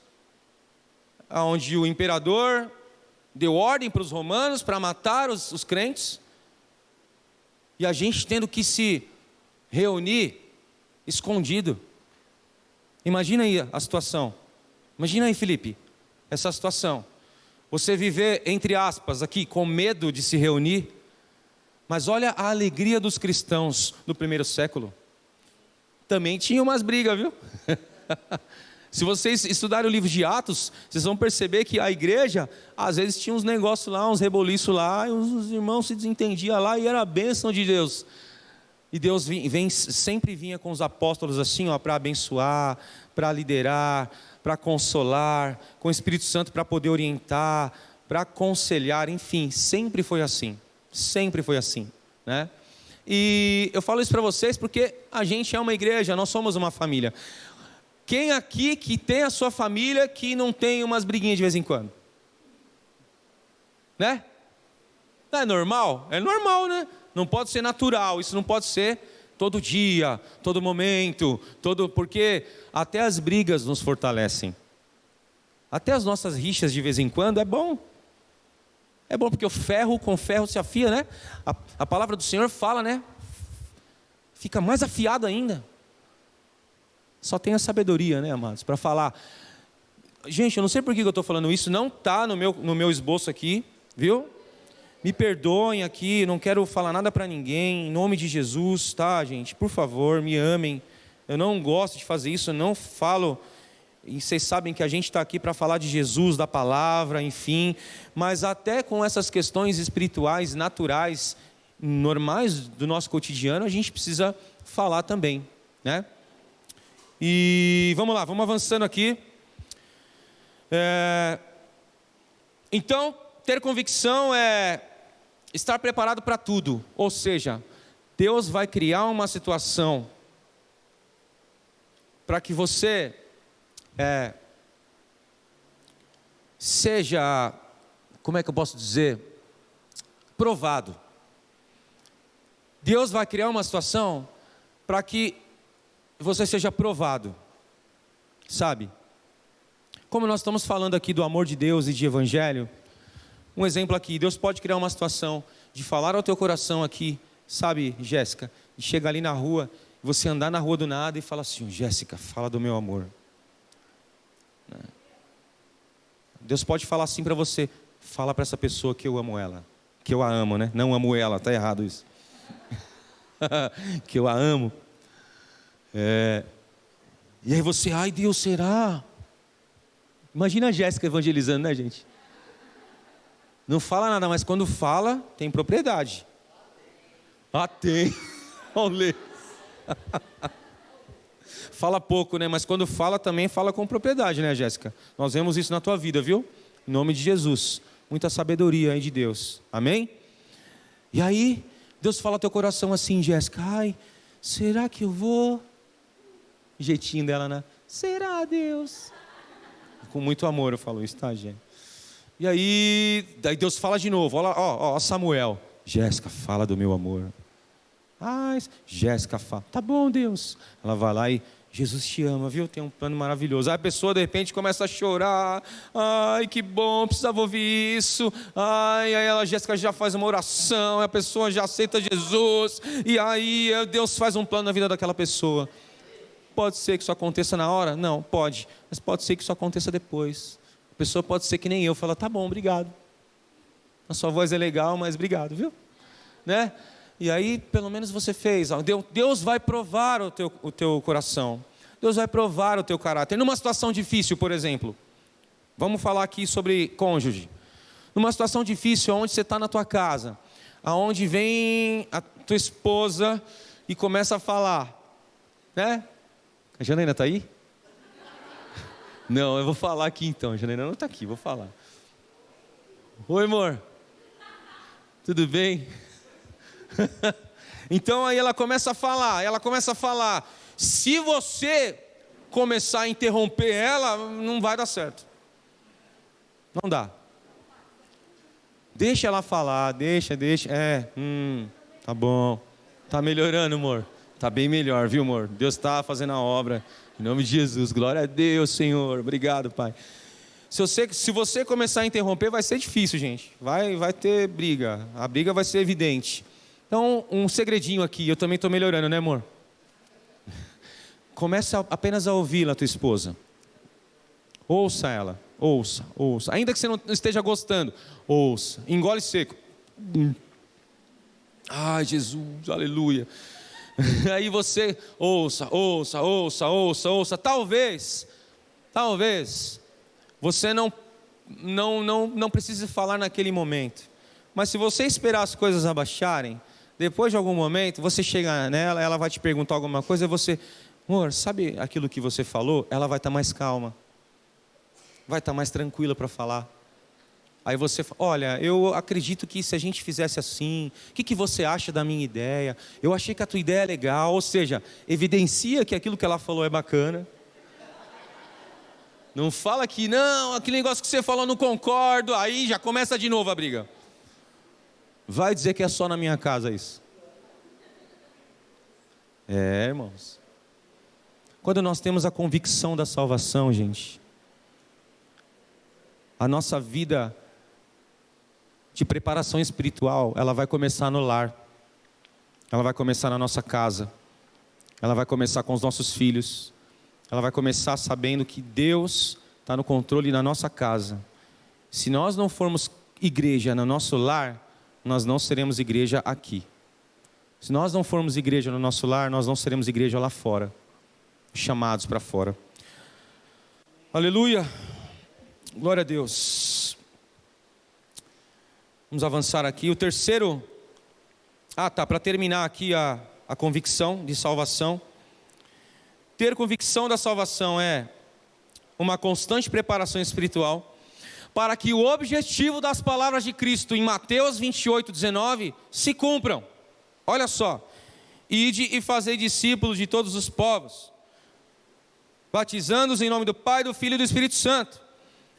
onde o imperador deu ordem para os romanos para matar os crentes, e a gente tendo que se reunir escondido. Imagina aí a situação. Imagina aí, Felipe. essa situação. Você viver, entre aspas, aqui, com medo de se reunir. Mas olha a alegria dos cristãos do primeiro século. Também tinha umas brigas, viu? Se vocês estudarem o livro de Atos, vocês vão perceber que a igreja, às vezes tinha uns negócios lá, uns reboliços lá, e os irmãos se desentendiam lá, e era a bênção de Deus. E Deus sempre vinha com os apóstolos assim, para abençoar, para liderar, para consolar, com o Espírito Santo para poder orientar, para aconselhar, enfim, sempre foi assim. Sempre foi assim, né? E eu falo isso para vocês porque a gente é uma igreja, nós somos uma família. Quem aqui que tem a sua família que não tem umas briguinhas de vez em quando? Né? Não é normal? É normal, né? Não pode ser natural, isso não pode ser todo dia, todo momento, porque até as brigas nos fortalecem. Até as nossas rixas de vez em quando é bom. É bom porque o ferro com ferro se afia, né? A palavra do Senhor fala, né? Fica mais afiado ainda. Só tem a sabedoria, né, amados, para falar. Gente, eu não sei por que eu estou falando isso, não está no meu esboço aqui, viu? Me perdoem aqui, não quero falar nada para ninguém, em nome de Jesus, tá, gente? Por favor, me amem. Eu não gosto de fazer isso, eu não falo. E vocês sabem que a gente está aqui para falar de Jesus, da palavra, enfim. Mas até com essas questões espirituais, naturais, normais do nosso cotidiano, a gente precisa falar também, né? E vamos lá, vamos avançando aqui. Então, ter convicção é estar preparado para tudo. Ou seja, Deus vai criar uma situação para que você seja, como é que eu posso dizer, provado. Deus vai criar uma situação para que você seja provado, sabe? Como nós estamos falando aqui do amor de Deus e de evangelho, um exemplo aqui, Deus pode criar uma situação de falar ao teu coração aqui, sabe, Jéssica, de chegar ali na rua, você andar na rua do nada e falar assim: Jéssica, fala do meu amor. Deus pode falar assim para você: fala para essa pessoa que eu amo ela, que eu a amo, né? Não amo ela, tá errado isso. Que eu a amo. E aí você, ai Deus, será? Imagina a Jéssica evangelizando, né, gente? Não fala nada, mas quando fala, tem propriedade. Ah, tem. Olha. Fala pouco, né? Mas quando fala também fala com propriedade, né, Jéssica? Nós vemos isso na tua vida, viu? Em nome de Jesus. Muita sabedoria aí de Deus. Amém? E aí, Deus fala ao teu coração assim, Jéssica: ai, será que eu vou? Jeitinho dela, né? Será, Deus? Com muito amor eu falo isso, tá, gente? E aí, daí Deus fala de novo. Olha, ó, Samuel. Jéssica, fala do meu amor. Ai, Jéssica fala. Tá bom, Deus. Ela vai lá e: Jesus te ama, viu? Tem um plano maravilhoso. Aí a pessoa de repente começa a chorar. Ai, que bom, precisava ouvir isso. Ai, aí a Jéssica já faz uma oração, a pessoa já aceita Jesus. E aí Deus faz um plano na vida daquela pessoa. Pode ser que isso aconteça na hora? Não, pode. Mas pode ser que isso aconteça depois. A pessoa pode ser que nem eu, fala: tá bom, obrigado. A sua voz é legal, mas obrigado, viu? Né? E aí, pelo menos você fez. Deus vai provar o teu coração. Deus vai provar o teu caráter. Numa situação difícil, por exemplo. Vamos falar aqui sobre cônjuge. Numa situação difícil, onde você está na tua casa, aonde vem a tua esposa e começa a falar, né? A Janaína está aí? Não, eu vou falar aqui então. A Janaína não está aqui, vou falar. Oi, amor. Tudo bem? Então aí ela começa a falar. Se você começar a interromper ela, não vai dar certo. Não dá. Deixa ela falar, deixa. Tá bom. Tá melhorando, amor. Tá bem melhor, viu, amor? Deus está fazendo a obra. Em nome de Jesus. Glória a Deus, Senhor. Obrigado, Pai. Se você começar a interromper, vai ser difícil, gente. Vai ter briga. A briga vai ser evidente. Então, um segredinho aqui. Eu também estou melhorando, né, amor? Começa apenas a ouvi-la, tua esposa. Ouça ela. ouça, ouça. Ainda que você não esteja gostando, ouça. Engole seco. Ai, Jesus, aleluia. Aí você ouça, ouça, ouça, ouça, ouça. Talvez você não precise falar naquele momento. Mas se você esperar as coisas abaixarem, depois de algum momento, você chega nela, ela vai te perguntar alguma coisa, e você, amor, sabe aquilo que você falou? Ela vai estar mais calma, vai estar mais tranquila para falar. Aí você fala, olha, eu acredito que se a gente fizesse assim, o que você acha da minha ideia? Eu achei que a tua ideia é legal. Ou seja, evidencia que aquilo que ela falou é bacana. Não fala que não, aquele negócio que você falou eu não concordo. Aí já começa de novo a briga. Vai dizer que é só na minha casa isso. Irmãos. Quando nós temos a convicção da salvação, gente, a nossa vida de preparação espiritual, ela vai começar no lar, ela vai começar na nossa casa, ela vai começar com os nossos filhos, ela vai começar sabendo que Deus está no controle da nossa casa. Se nós não formos igreja no nosso lar, nós não seremos igreja aqui. Se nós não formos igreja no nosso lar, nós não seremos igreja lá fora, chamados para fora. Aleluia, glória a Deus. Vamos avançar aqui. O terceiro, para terminar aqui a convicção de salvação. Ter convicção da salvação é uma constante preparação espiritual para que o objetivo das palavras de Cristo em Mateus 28:19 se cumpram. Olha só, ide e fazei discípulos de todos os povos, batizando-os em nome do Pai, do Filho e do Espírito Santo,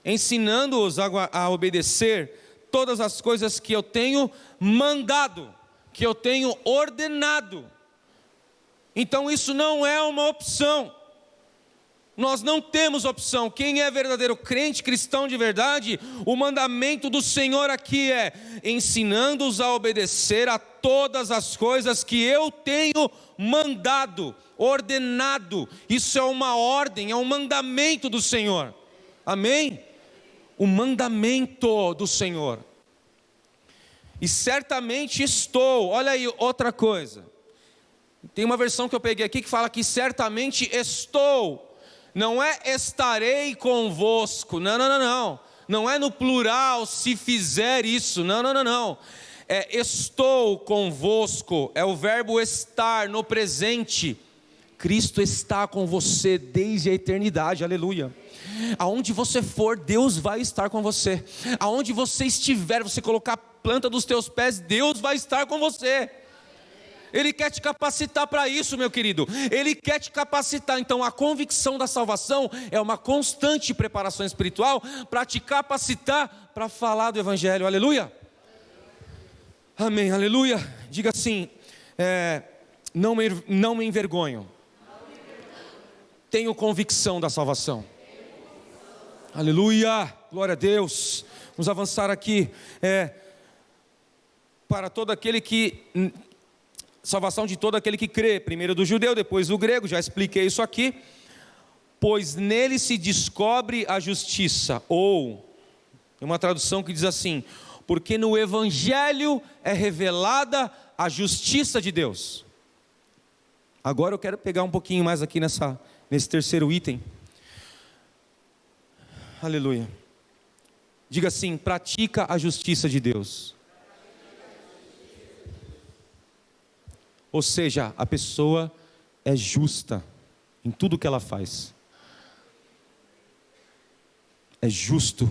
ensinando-os a obedecer todas as coisas que eu tenho mandado, que eu tenho ordenado. Então isso não é uma opção. Nós não temos opção. Quem é verdadeiro crente, cristão de verdade, o mandamento do Senhor aqui é ensinando-os a obedecer a todas as coisas que eu tenho mandado, ordenado. Isso é uma ordem, é um mandamento do Senhor. Amém? O mandamento do Senhor. E certamente estou, olha aí outra coisa. Tem uma versão que eu peguei aqui que fala que certamente estou. Não é estarei convosco. Não. Não é no plural se fizer isso. Não. É estou convosco. É o verbo estar no presente. Cristo está com você desde a eternidade. Aleluia. Aonde você for, Deus vai estar com você. Aonde você estiver, você colocar a planta dos teus pés, Deus vai estar com você. Ele quer te capacitar para isso, meu querido. Ele quer te capacitar. Então a convicção da salvação é uma constante preparação espiritual para te capacitar para falar do Evangelho. Aleluia. Amém, aleluia. Diga assim, não me envergonho. Tenho convicção da salvação. Aleluia, glória a Deus. Vamos avançar aqui. Para todo aquele que... salvação de todo aquele que crê, primeiro do judeu, depois do grego, já expliquei isso aqui. Pois nele se descobre a justiça, ou, tem uma tradução que diz assim, porque no Evangelho é revelada a justiça de Deus. Agora eu quero pegar um pouquinho mais aqui nesse terceiro item. Aleluia. Diga assim, pratica a justiça de Deus. Ou seja, a pessoa é justa em tudo que ela faz. É justo.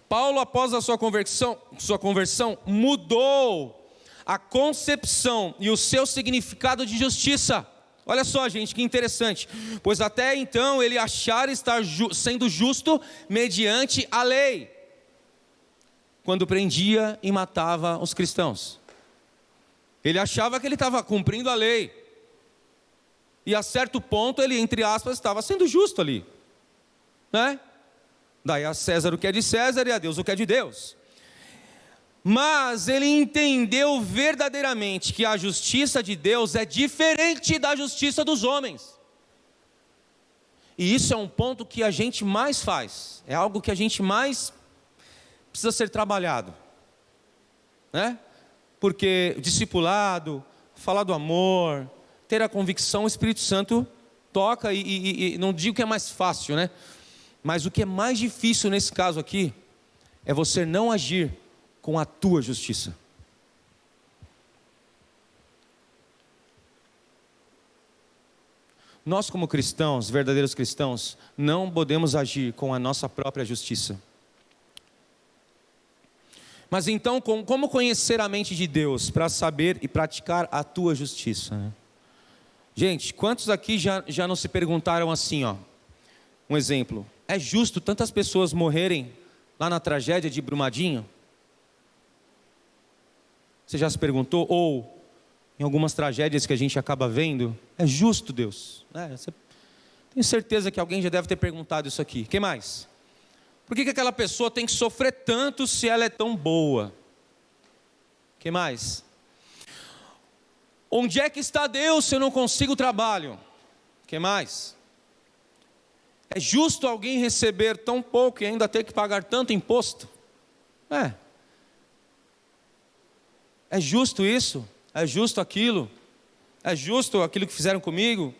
Paulo, após a sua conversão, mudou a concepção e o seu significado de justiça. Olha só, gente, que interessante. Pois até então ele achara estar sendo justo mediante a lei, quando prendia e matava os cristãos. Ele achava que ele estava cumprindo a lei. E a certo ponto ele, entre aspas, estava sendo justo ali. Né? Daí a César o que é de César e a Deus o que é de Deus. Mas ele entendeu verdadeiramente que a justiça de Deus é diferente da justiça dos homens. E isso é um ponto que a gente mais faz, é algo que a gente mais precisa ser trabalhado, né? Porque o discipulado, falar do amor, ter a convicção, o Espírito Santo toca e não digo que é mais fácil, né? Mas o que é mais difícil nesse caso aqui é você não agir com a tua justiça. Nós como cristãos, verdadeiros cristãos, não podemos agir com a nossa própria justiça. Mas então, como conhecer a mente de Deus para saber e praticar a tua justiça, né? Gente, quantos aqui já não se perguntaram assim, ó? Um exemplo, é justo tantas pessoas morrerem lá na tragédia de Brumadinho? Você já se perguntou? Ou em algumas tragédias que a gente acaba vendo, é justo, Deus? Tenho certeza que alguém já deve ter perguntado isso aqui. Quem mais? Por que aquela pessoa tem que sofrer tanto se ela é tão boa? Quem mais? Onde é que está Deus se eu não consigo trabalho? Quem mais? É justo alguém receber tão pouco e ainda ter que pagar tanto imposto? É justo isso? É justo aquilo? É justo aquilo que fizeram comigo?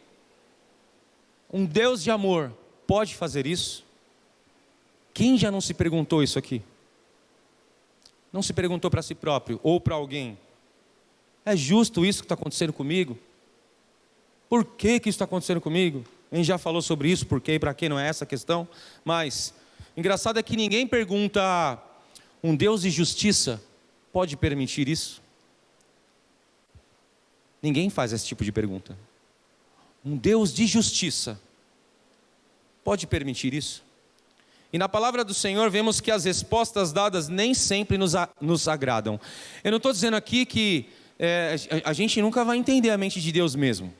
Um Deus de amor pode fazer isso? Quem já não se perguntou isso aqui? Não se perguntou para si próprio ou para alguém? É justo isso que está acontecendo comigo? Por que isso está acontecendo comigo? A gente já falou sobre isso, por quê e para quê, não é essa a questão. Mas, engraçado é que ninguém pergunta, um Deus de justiça pode permitir isso? Ninguém faz esse tipo de pergunta. Um Deus de justiça pode permitir isso? E na palavra do Senhor vemos que as respostas dadas nem sempre nos agradam. Eu não estou dizendo aqui que a gente nunca vai entender a mente de Deus mesmo.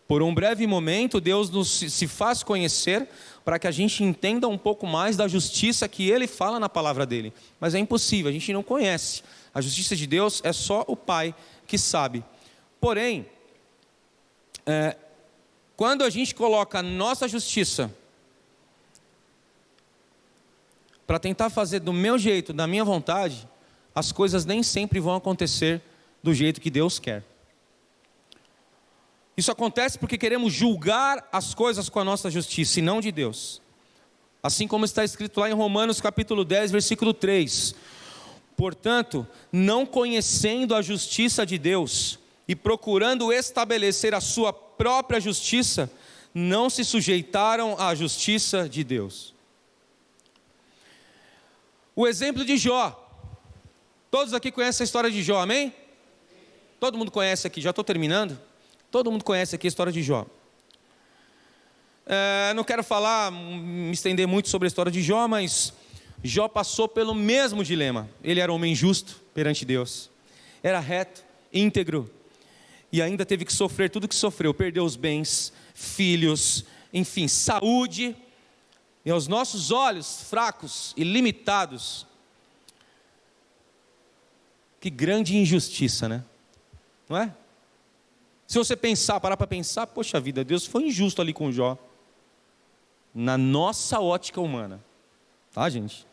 Por um breve momento, Deus se faz conhecer para que a gente entenda um pouco mais da justiça que Ele fala na palavra dEle. Mas é impossível, a gente não conhece. A justiça de Deus é só o Pai que sabe. Porém, quando a gente coloca a nossa justiça para tentar fazer do meu jeito, da minha vontade, as coisas nem sempre vão acontecer do jeito que Deus quer. Isso acontece porque queremos julgar as coisas com a nossa justiça e não de Deus. Assim como está escrito lá em Romanos capítulo 10, versículo 3. Portanto, não conhecendo a justiça de Deus e procurando estabelecer a sua própria justiça, não se sujeitaram à justiça de Deus. O exemplo de Jó. Todos aqui conhecem a história de Jó, amém? Todo mundo conhece aqui, já estou terminando. Todo mundo conhece aqui a história de Jó. Não quero me estender muito sobre a história de Jó, mas Jó passou pelo mesmo dilema. Ele era um homem justo perante Deus, era reto, íntegro, e ainda teve que sofrer tudo que sofreu, perdeu os bens, filhos, enfim, saúde, e aos nossos olhos fracos e limitados, que grande injustiça, né? Não é? Se você parar para pensar, poxa vida, Deus foi injusto ali com Jó, na nossa ótica humana, tá, gente?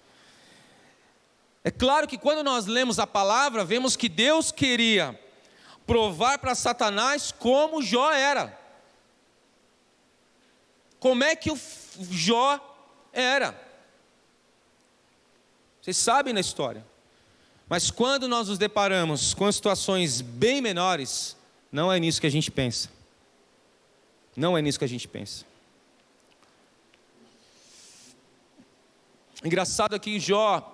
É claro que quando nós lemos a palavra, vemos que Deus queria provar para Satanás como Jó era. Como é que o Jó era? Vocês sabem da história. Mas quando nós nos deparamos com situações bem menores, não é nisso que a gente pensa. Não é nisso que a gente pensa. Engraçado aqui Jó,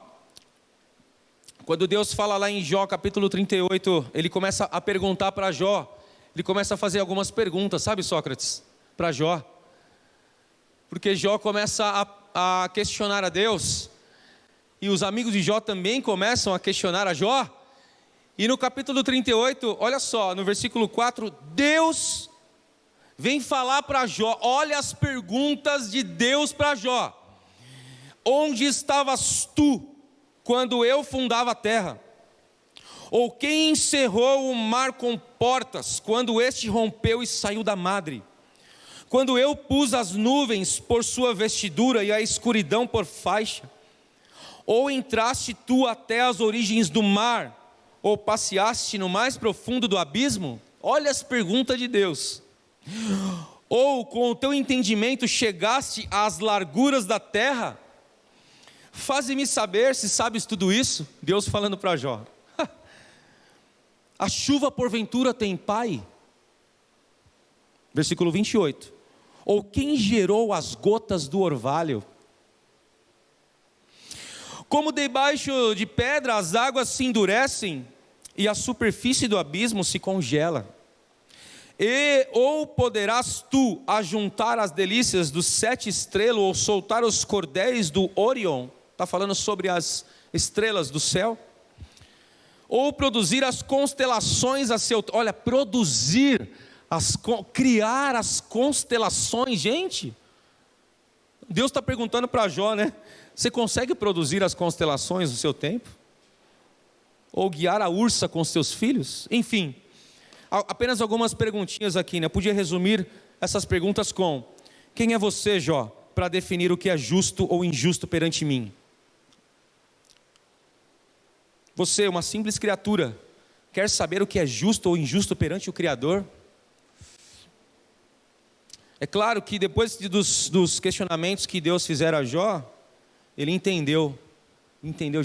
quando Deus fala lá em Jó capítulo 38, ele começa a perguntar para Jó, ele começa a fazer algumas perguntas, sabe, Sócrates? Para Jó. Porque Jó começa a questionar a Deus, e os amigos de Jó também começam a questionar a Jó. E no capítulo 38, olha só, no versículo 4, Deus vem falar para Jó, olha as perguntas de Deus para Jó. Onde estavas tu quando eu fundava a terra? Ou quem encerrou o mar com portas quando este rompeu e saiu da madre? quando eu pus as nuvens por sua vestidura e a escuridão por faixa? Ou entraste tu até as origens do mar, ou passeaste no mais profundo do abismo? Olha as perguntas de Deus. Ou com o teu entendimento chegaste às larguras da terra? Faze-me saber se sabes tudo isso. Deus falando para Jó. A chuva porventura tem pai? Versículo 28. Ou quem gerou as gotas do orvalho? Como debaixo de pedra as águas se endurecem, e a superfície do abismo se congela. Ou poderás tu ajuntar as delícias dos 7 estrelas, ou soltar os cordéis do Orion? Está falando sobre as estrelas do céu. Ou produzir as constelações a seu... Olha, produzir, criar as constelações. Gente, Deus está perguntando para Jó, né? Você consegue produzir as constelações no seu tempo? Ou guiar a ursa com seus filhos? Enfim, apenas algumas perguntinhas aqui, né? Eu podia resumir essas perguntas com: quem é você, Jó, para definir o que é justo ou injusto perante mim? Você, uma simples criatura, quer saber o que é justo ou injusto perante o Criador? É claro que depois dos questionamentos que Deus fizera a Jó, ele entendeu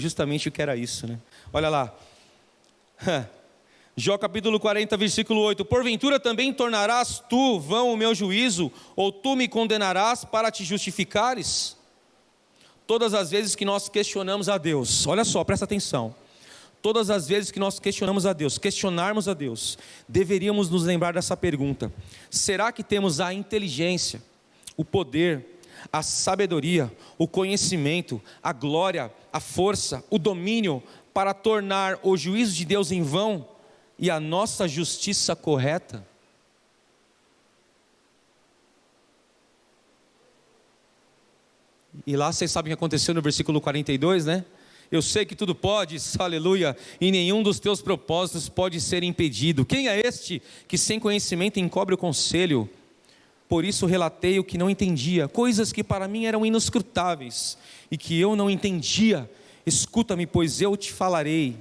justamente o que era isso, né? Olha lá, Jó capítulo 40, versículo 8: porventura também tornarás tu vão o meu juízo, ou tu me condenarás para te justificares? Todas as vezes que nós questionamos a Deus, olha só, presta atenção, todas as vezes que nós questionarmos a Deus, deveríamos nos lembrar dessa pergunta: será que temos a inteligência, o poder, a sabedoria, o conhecimento, a glória, a força, o domínio para tornar o juízo de Deus em vão e a nossa justiça correta? E lá vocês sabem o que aconteceu no versículo 42, né? Eu sei que tudo podes, aleluia, e nenhum dos teus propósitos pode ser impedido. Quem é este que sem conhecimento encobre o conselho? Por isso relatei o que não entendia, coisas que para mim eram inescrutáveis e que eu não entendia. Escuta-me, pois eu te falarei,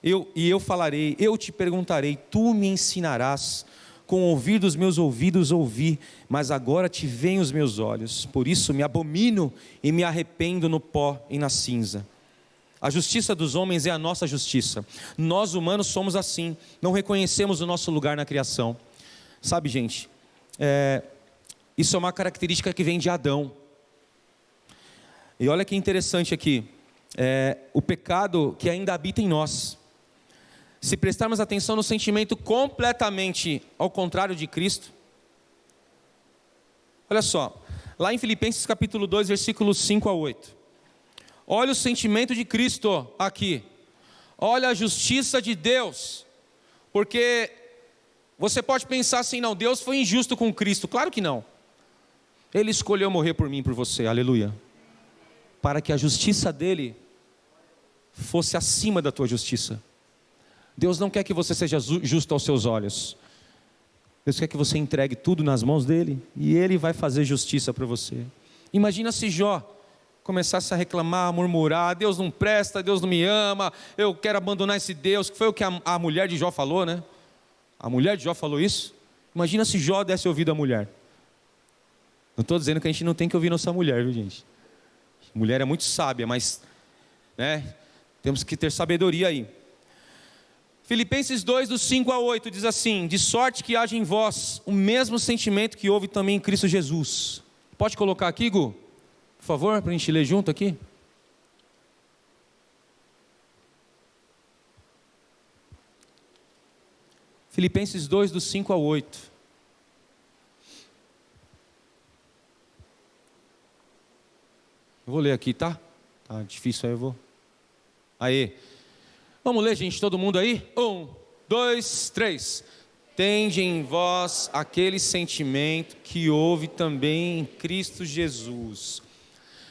eu te perguntarei, tu me ensinarás. Com o ouvir dos meus ouvidos ouvi, mas agora te veem os meus olhos. Por isso me abomino e me arrependo no pó e na cinza. A justiça dos homens é a nossa justiça. Nós humanos somos assim, não reconhecemos o nosso lugar na criação. Sabe, gente, isso é uma característica que vem de Adão. E olha que interessante aqui, o pecado que ainda habita em nós. Se prestarmos atenção no sentimento completamente ao contrário de Cristo, olha só, lá em Filipenses capítulo 2, versículos 5 a 8. Olha o sentimento de Cristo aqui. Olha a justiça de Deus. Porque você pode pensar assim: não, Deus foi injusto com Cristo. Claro que não. Ele escolheu morrer por mim e por você, aleluia, para que a justiça dele fosse acima da tua justiça. Deus não quer que você seja justo aos seus olhos. Deus quer que você entregue tudo nas mãos dele, e ele vai fazer justiça para você. Imagina se Jó começasse a reclamar, a murmurar: Deus não presta, Deus não me ama, eu quero abandonar esse Deus, que foi o que a mulher de Jó falou, né? A mulher de Jó falou isso. Imagina se Jó desse ouvido à mulher. Não estou dizendo que a gente não tem que ouvir nossa mulher, viu, gente? Mulher é muito sábia, mas, né, temos que ter sabedoria aí. Filipenses 2, do 5 a 8, diz assim: de sorte que haja em vós o mesmo sentimento que houve também em Cristo Jesus. Pode colocar aqui, Gu? Por favor, para a gente ler junto aqui. Filipenses 2, do 5 a 8. Eu vou ler aqui, tá? Tá difícil aí, eu vou. Aí. Vamos ler, gente, todo mundo aí? 1, 2, 3. Tende em vós aquele sentimento que houve também em Cristo Jesus,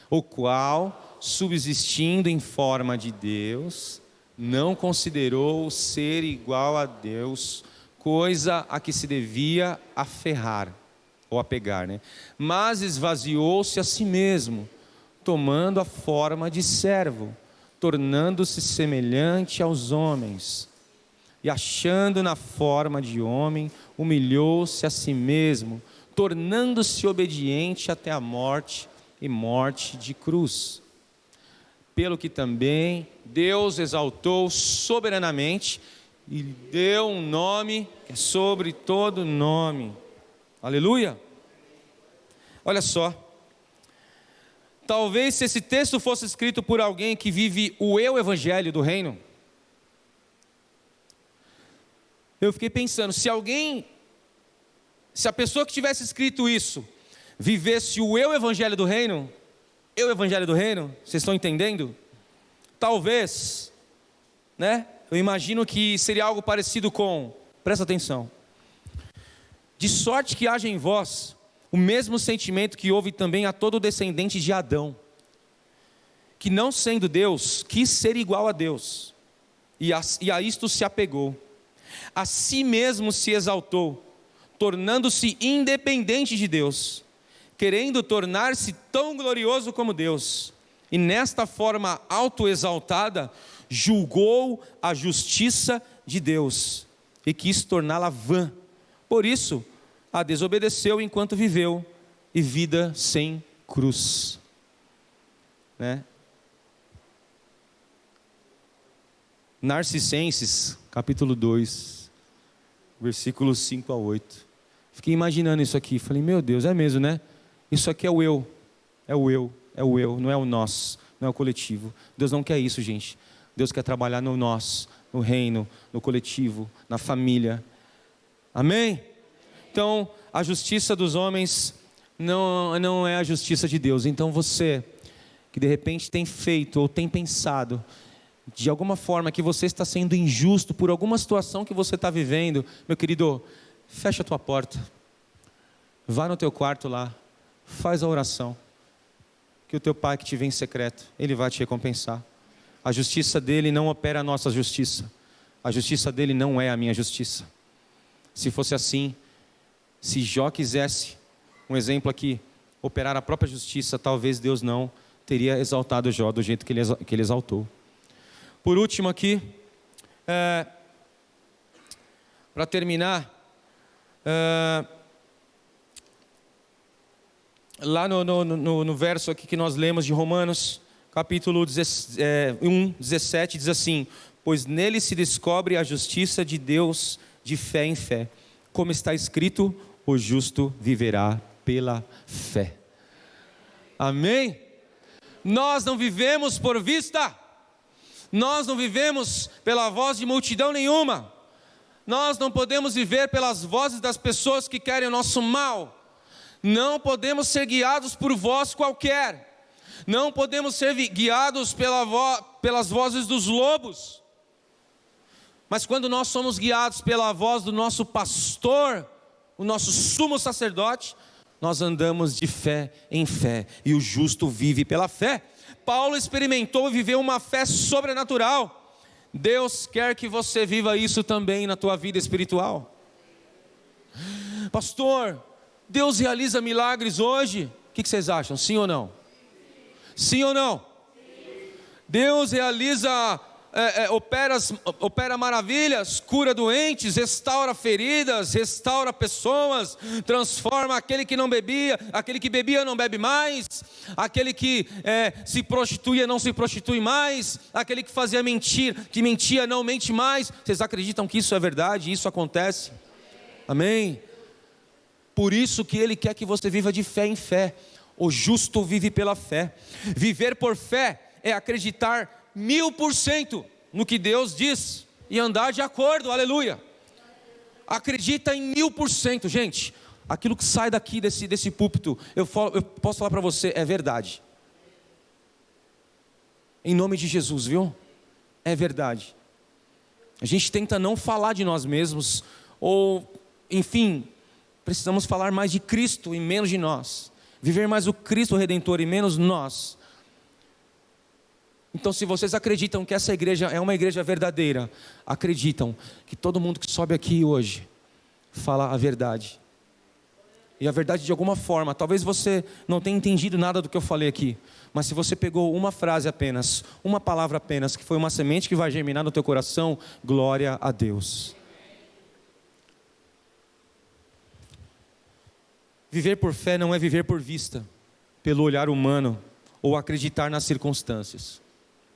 o qual, subsistindo em forma de Deus, não considerou ser igual a Deus coisa a que se devia aferrar. ou a pegar, né? Mas esvaziou-se a si mesmo, tomando a forma de servo, tornando-se semelhante aos homens. E achando na forma de homem, humilhou-se a si mesmo, tornando-se obediente até a morte e morte de cruz. Pelo que também Deus exaltou soberanamente e lhe deu um nome que é sobre todo nome. Aleluia! Olha só, talvez se esse texto fosse escrito por alguém que vive o evangelho do reino, eu fiquei pensando, se a pessoa que tivesse escrito isso, vivesse o evangelho do reino, vocês estão entendendo? Talvez, né? Eu imagino que seria algo parecido com, presta atenção, de sorte que haja em vós o mesmo sentimento que houve também a todo descendente de Adão, que não sendo Deus, quis ser igual a Deus, e a isto se apegou, a si mesmo se exaltou, tornando-se independente de Deus, querendo tornar-se tão glorioso como Deus, e nesta forma autoexaltada, julgou a justiça de Deus, e quis torná-la vã. Por isso, a desobedeceu enquanto viveu, e vida sem cruz. Né? Narcisenses, capítulo 2, versículos 5 a 8. Fiquei imaginando isso aqui, falei, meu Deus, é mesmo, né? Isso aqui é o eu, não é o nós, não é o coletivo. Deus não quer isso, gente. Deus quer trabalhar no nós, no reino, no coletivo, na família. Amém? Então, a justiça dos homens não é a justiça de Deus. Então você, que de repente tem feito ou tem pensado, de alguma forma que você está sendo injusto por alguma situação que você está vivendo, meu querido, fecha a tua porta, vá no teu quarto lá, faz a oração, que o teu pai que te vê em secreto, ele vai te recompensar. A justiça dele não opera a nossa justiça, a justiça dele não é a minha justiça. Se fosse assim, se Jó quisesse, um exemplo aqui, operar a própria justiça, talvez Deus não teria exaltado Jó do jeito que ele exaltou. Por último aqui, para terminar, lá no verso aqui que nós lemos de Romanos, capítulo 1, 17, diz assim: pois nele se descobre a justiça de Deus de fé em fé, como está escrito, o justo viverá pela fé. Amém? Nós não vivemos por vista, nós não vivemos pela voz de multidão nenhuma, nós não podemos viver pelas vozes das pessoas que querem o nosso mal, não podemos ser guiados por voz qualquer, não podemos ser guiados pelas vozes dos lobos, mas quando nós somos guiados pela voz do nosso pastor, o nosso sumo sacerdote, nós andamos de fé em fé, e o justo vive pela fé. Paulo experimentou e viveu uma fé sobrenatural. Deus quer que você viva isso também na tua vida espiritual. Pastor, Deus realiza milagres hoje? O que vocês acham? Sim ou não? Sim ou não? Deus realiza opera maravilhas, cura doentes, restaura feridas, restaura pessoas, transforma aquele que não bebia, aquele que bebia não bebe mais, aquele que se prostituía não se prostitui mais, aquele que fazia mentir, que mentia não mente mais. Vocês acreditam que isso é verdade? Isso acontece? Amém? Por isso que Ele quer que você viva de fé em fé. O justo vive pela fé. Viver por fé é acreditar 1000% no que Deus diz e andar de acordo, aleluia. Acredita em 1000%, gente. Aquilo que sai daqui desse púlpito, eu posso falar para você, é verdade. Em nome de Jesus, viu? É verdade. A gente tenta não falar de nós mesmos, ou, enfim, precisamos falar mais de Cristo e menos de nós. Viver mais o Cristo Redentor e menos nós. Então, se vocês acreditam que essa igreja é uma igreja verdadeira, acreditam que todo mundo que sobe aqui hoje fala a verdade. E a verdade, de alguma forma, talvez você não tenha entendido nada do que eu falei aqui, mas se você pegou uma frase apenas, uma palavra apenas, que foi uma semente que vai germinar no teu coração, glória a Deus. Viver por fé não é viver por vista, pelo olhar humano, ou acreditar nas circunstâncias.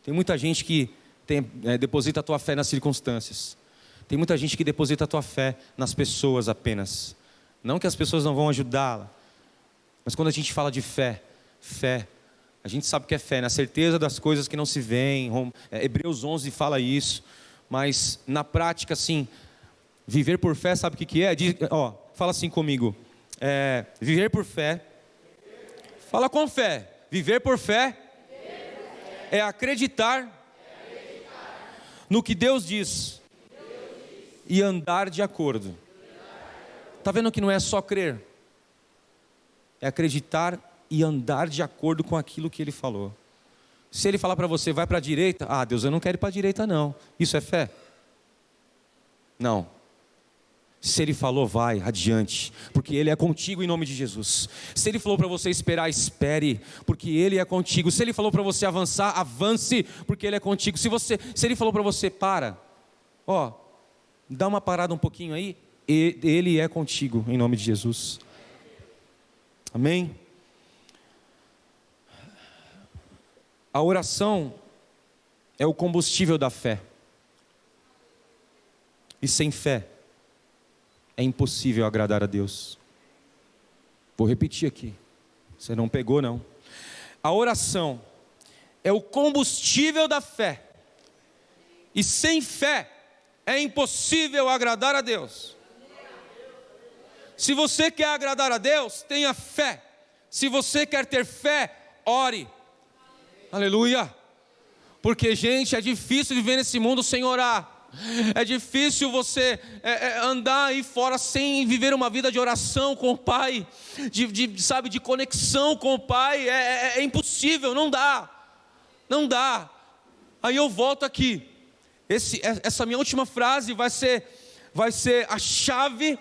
Tem muita gente que deposita a tua fé nas circunstâncias. Tem muita gente que deposita a tua fé nas pessoas apenas. Não que as pessoas não vão ajudá-la, mas quando a gente fala de fé, a gente sabe que é fé, na certeza das coisas que não se veem. Hebreus 11 fala isso, mas na prática, assim, viver por fé, sabe o que é? Fala assim comigo, viver por fé, fala com fé, viver por fé é acreditar no que Deus diz e andar de acordo. Está vendo que não é só crer, é acreditar e andar de acordo com aquilo que Ele falou. Se Ele falar para você, vai para a direita, Deus, eu não quero ir para a direita não, isso é fé? Não. Se Ele falou, vai, adiante, porque Ele é contigo em nome de Jesus. Se Ele falou para você esperar, espere, porque Ele é contigo. Se Ele falou para você avançar, avance, porque Ele é contigo. Se Ele falou para você, dá uma parada um pouquinho aí, Ele é contigo, em nome de Jesus. Amém? A oração é o combustível da fé. E sem fé, é impossível agradar a Deus. Vou repetir aqui, você não pegou não. A oração é o combustível da fé. E sem fé, é impossível agradar a Deus. Se você quer agradar a Deus, tenha fé. Se você quer ter fé, ore. Aleluia. Porque, gente, é difícil viver nesse mundo sem orar. É difícil você andar aí fora sem viver uma vida de oração com o Pai, de conexão com o Pai. É impossível, não dá. Aí eu volto aqui. Essa minha última frase vai ser a chave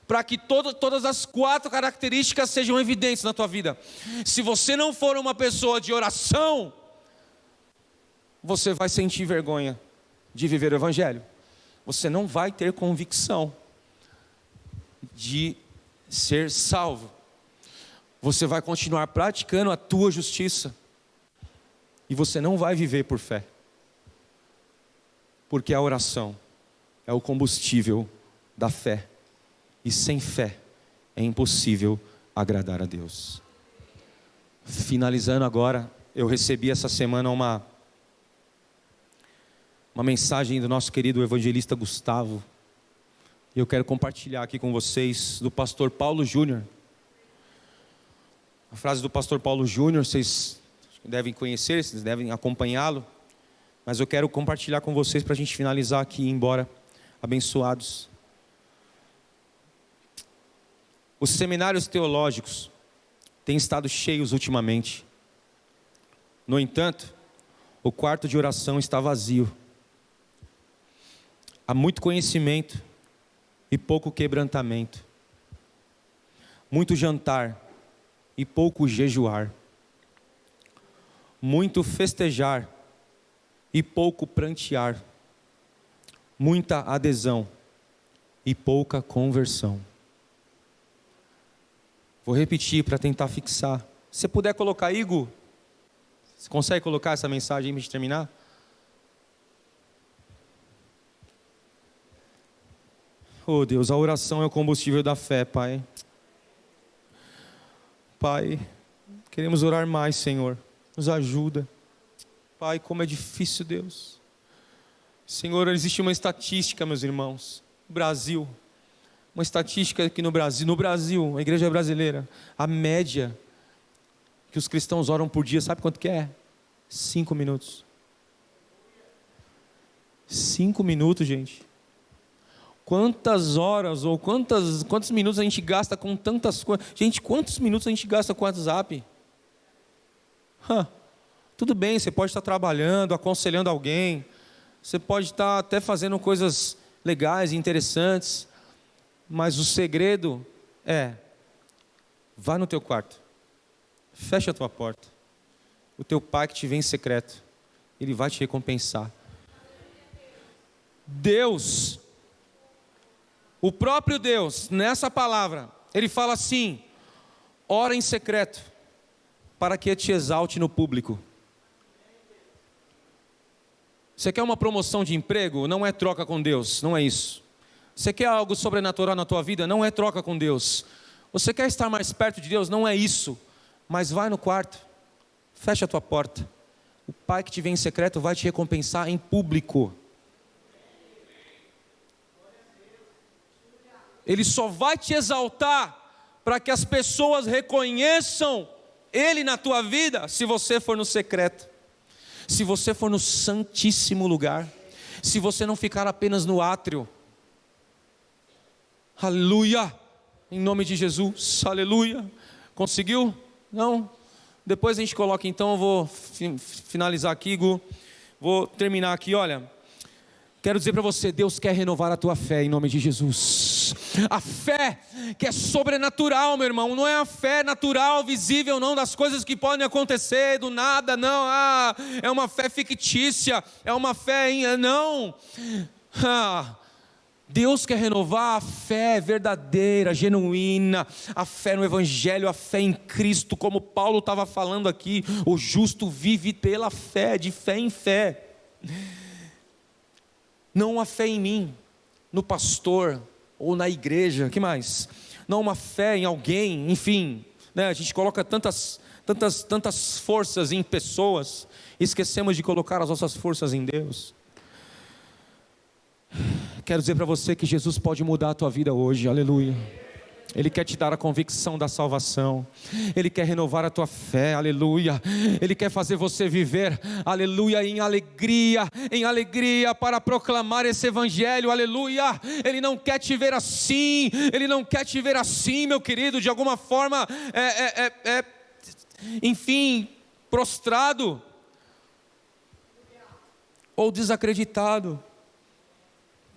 para que todas as 4 características sejam evidentes na tua vida. Se você não for uma pessoa de oração, você vai sentir vergonha de viver o Evangelho. Você não vai ter convicção de ser salvo. Você vai continuar praticando a tua justiça. E você não vai viver por fé. Porque a oração é o combustível da fé. E sem fé é impossível agradar a Deus. Finalizando agora, eu recebi essa semana uma mensagem do nosso querido evangelista Gustavo. E eu quero compartilhar aqui com vocês, do pastor Paulo Júnior. A frase do pastor Paulo Júnior, vocês devem conhecer, vocês devem acompanhá-lo. Mas eu quero compartilhar com vocês para a gente finalizar aqui e ir embora abençoados. Os seminários teológicos têm estado cheios ultimamente. No entanto, o quarto de oração está vazio. Há muito conhecimento e pouco quebrantamento. Muito jantar e pouco jejuar. Muito festejar e pouco prantear. Muita adesão e pouca conversão. Vou repetir para tentar fixar. Se puder colocar, Igor, você consegue colocar essa mensagem aí para a gente terminar? Oh Deus, a oração é o combustível da fé, Pai. Pai, queremos orar mais, Senhor. Nos ajuda. Pai, como é difícil, Deus. Senhor, existe uma estatística, meus irmãos. No Brasil, uma estatística aqui no Brasil, a igreja brasileira, a média que os cristãos oram por dia, sabe quanto que é? 5 minutos. 5 minutos, gente. Quantas horas ou quantos minutos a gente gasta com tantas coisas? Gente, quantos minutos a gente gasta com o WhatsApp? Tudo bem, você pode estar trabalhando, aconselhando alguém, você pode estar até fazendo coisas legais e interessantes, mas o segredo é Vá no teu quarto, fecha a tua porta. O teu pai que te vê em secreto, ele vai te recompensar. Deus, o próprio Deus, nessa palavra, ele fala assim: ora em secreto, para que te exalte no público. Você quer uma promoção de emprego? Não é troca com Deus, não é isso. Você quer algo sobrenatural na tua vida? Não é troca com Deus. Você quer estar mais perto de Deus? Não é isso. Mas vai no quarto, fecha a tua porta. O pai que te vê em secreto vai te recompensar em público. Ele só vai te exaltar para que as pessoas reconheçam Ele na tua vida, se você for no secreto, se você for no santíssimo lugar, se você não ficar apenas no átrio. Aleluia, em nome de Jesus, aleluia. Conseguiu? Não? Depois a gente coloca, então eu vou finalizar aqui, Gu. Vou terminar aqui, olha. Quero dizer para você, Deus quer renovar a tua fé em nome de Jesus. A fé que é sobrenatural, meu irmão. Não é a fé natural, visível, não, das coisas que podem acontecer do nada, não. É uma fé fictícia, é uma fé não. Deus quer renovar a fé verdadeira, genuína, a fé no Evangelho, a fé em Cristo, como Paulo estava falando aqui. O justo vive pela fé, de fé em fé. Não uma fé em mim, no pastor ou na igreja, que mais? Não uma fé em alguém, enfim, né? A gente coloca tantas forças em pessoas, esquecemos de colocar as nossas forças em Deus. Quero dizer para você que Jesus pode mudar a tua vida hoje, aleluia. Ele quer te dar a convicção da salvação. Ele quer renovar a tua fé, aleluia. Ele quer fazer você viver, aleluia, em alegria para proclamar esse evangelho, aleluia. Ele não quer te ver assim, Ele não quer te ver assim, meu querido, de alguma forma, enfim, prostrado ou desacreditado.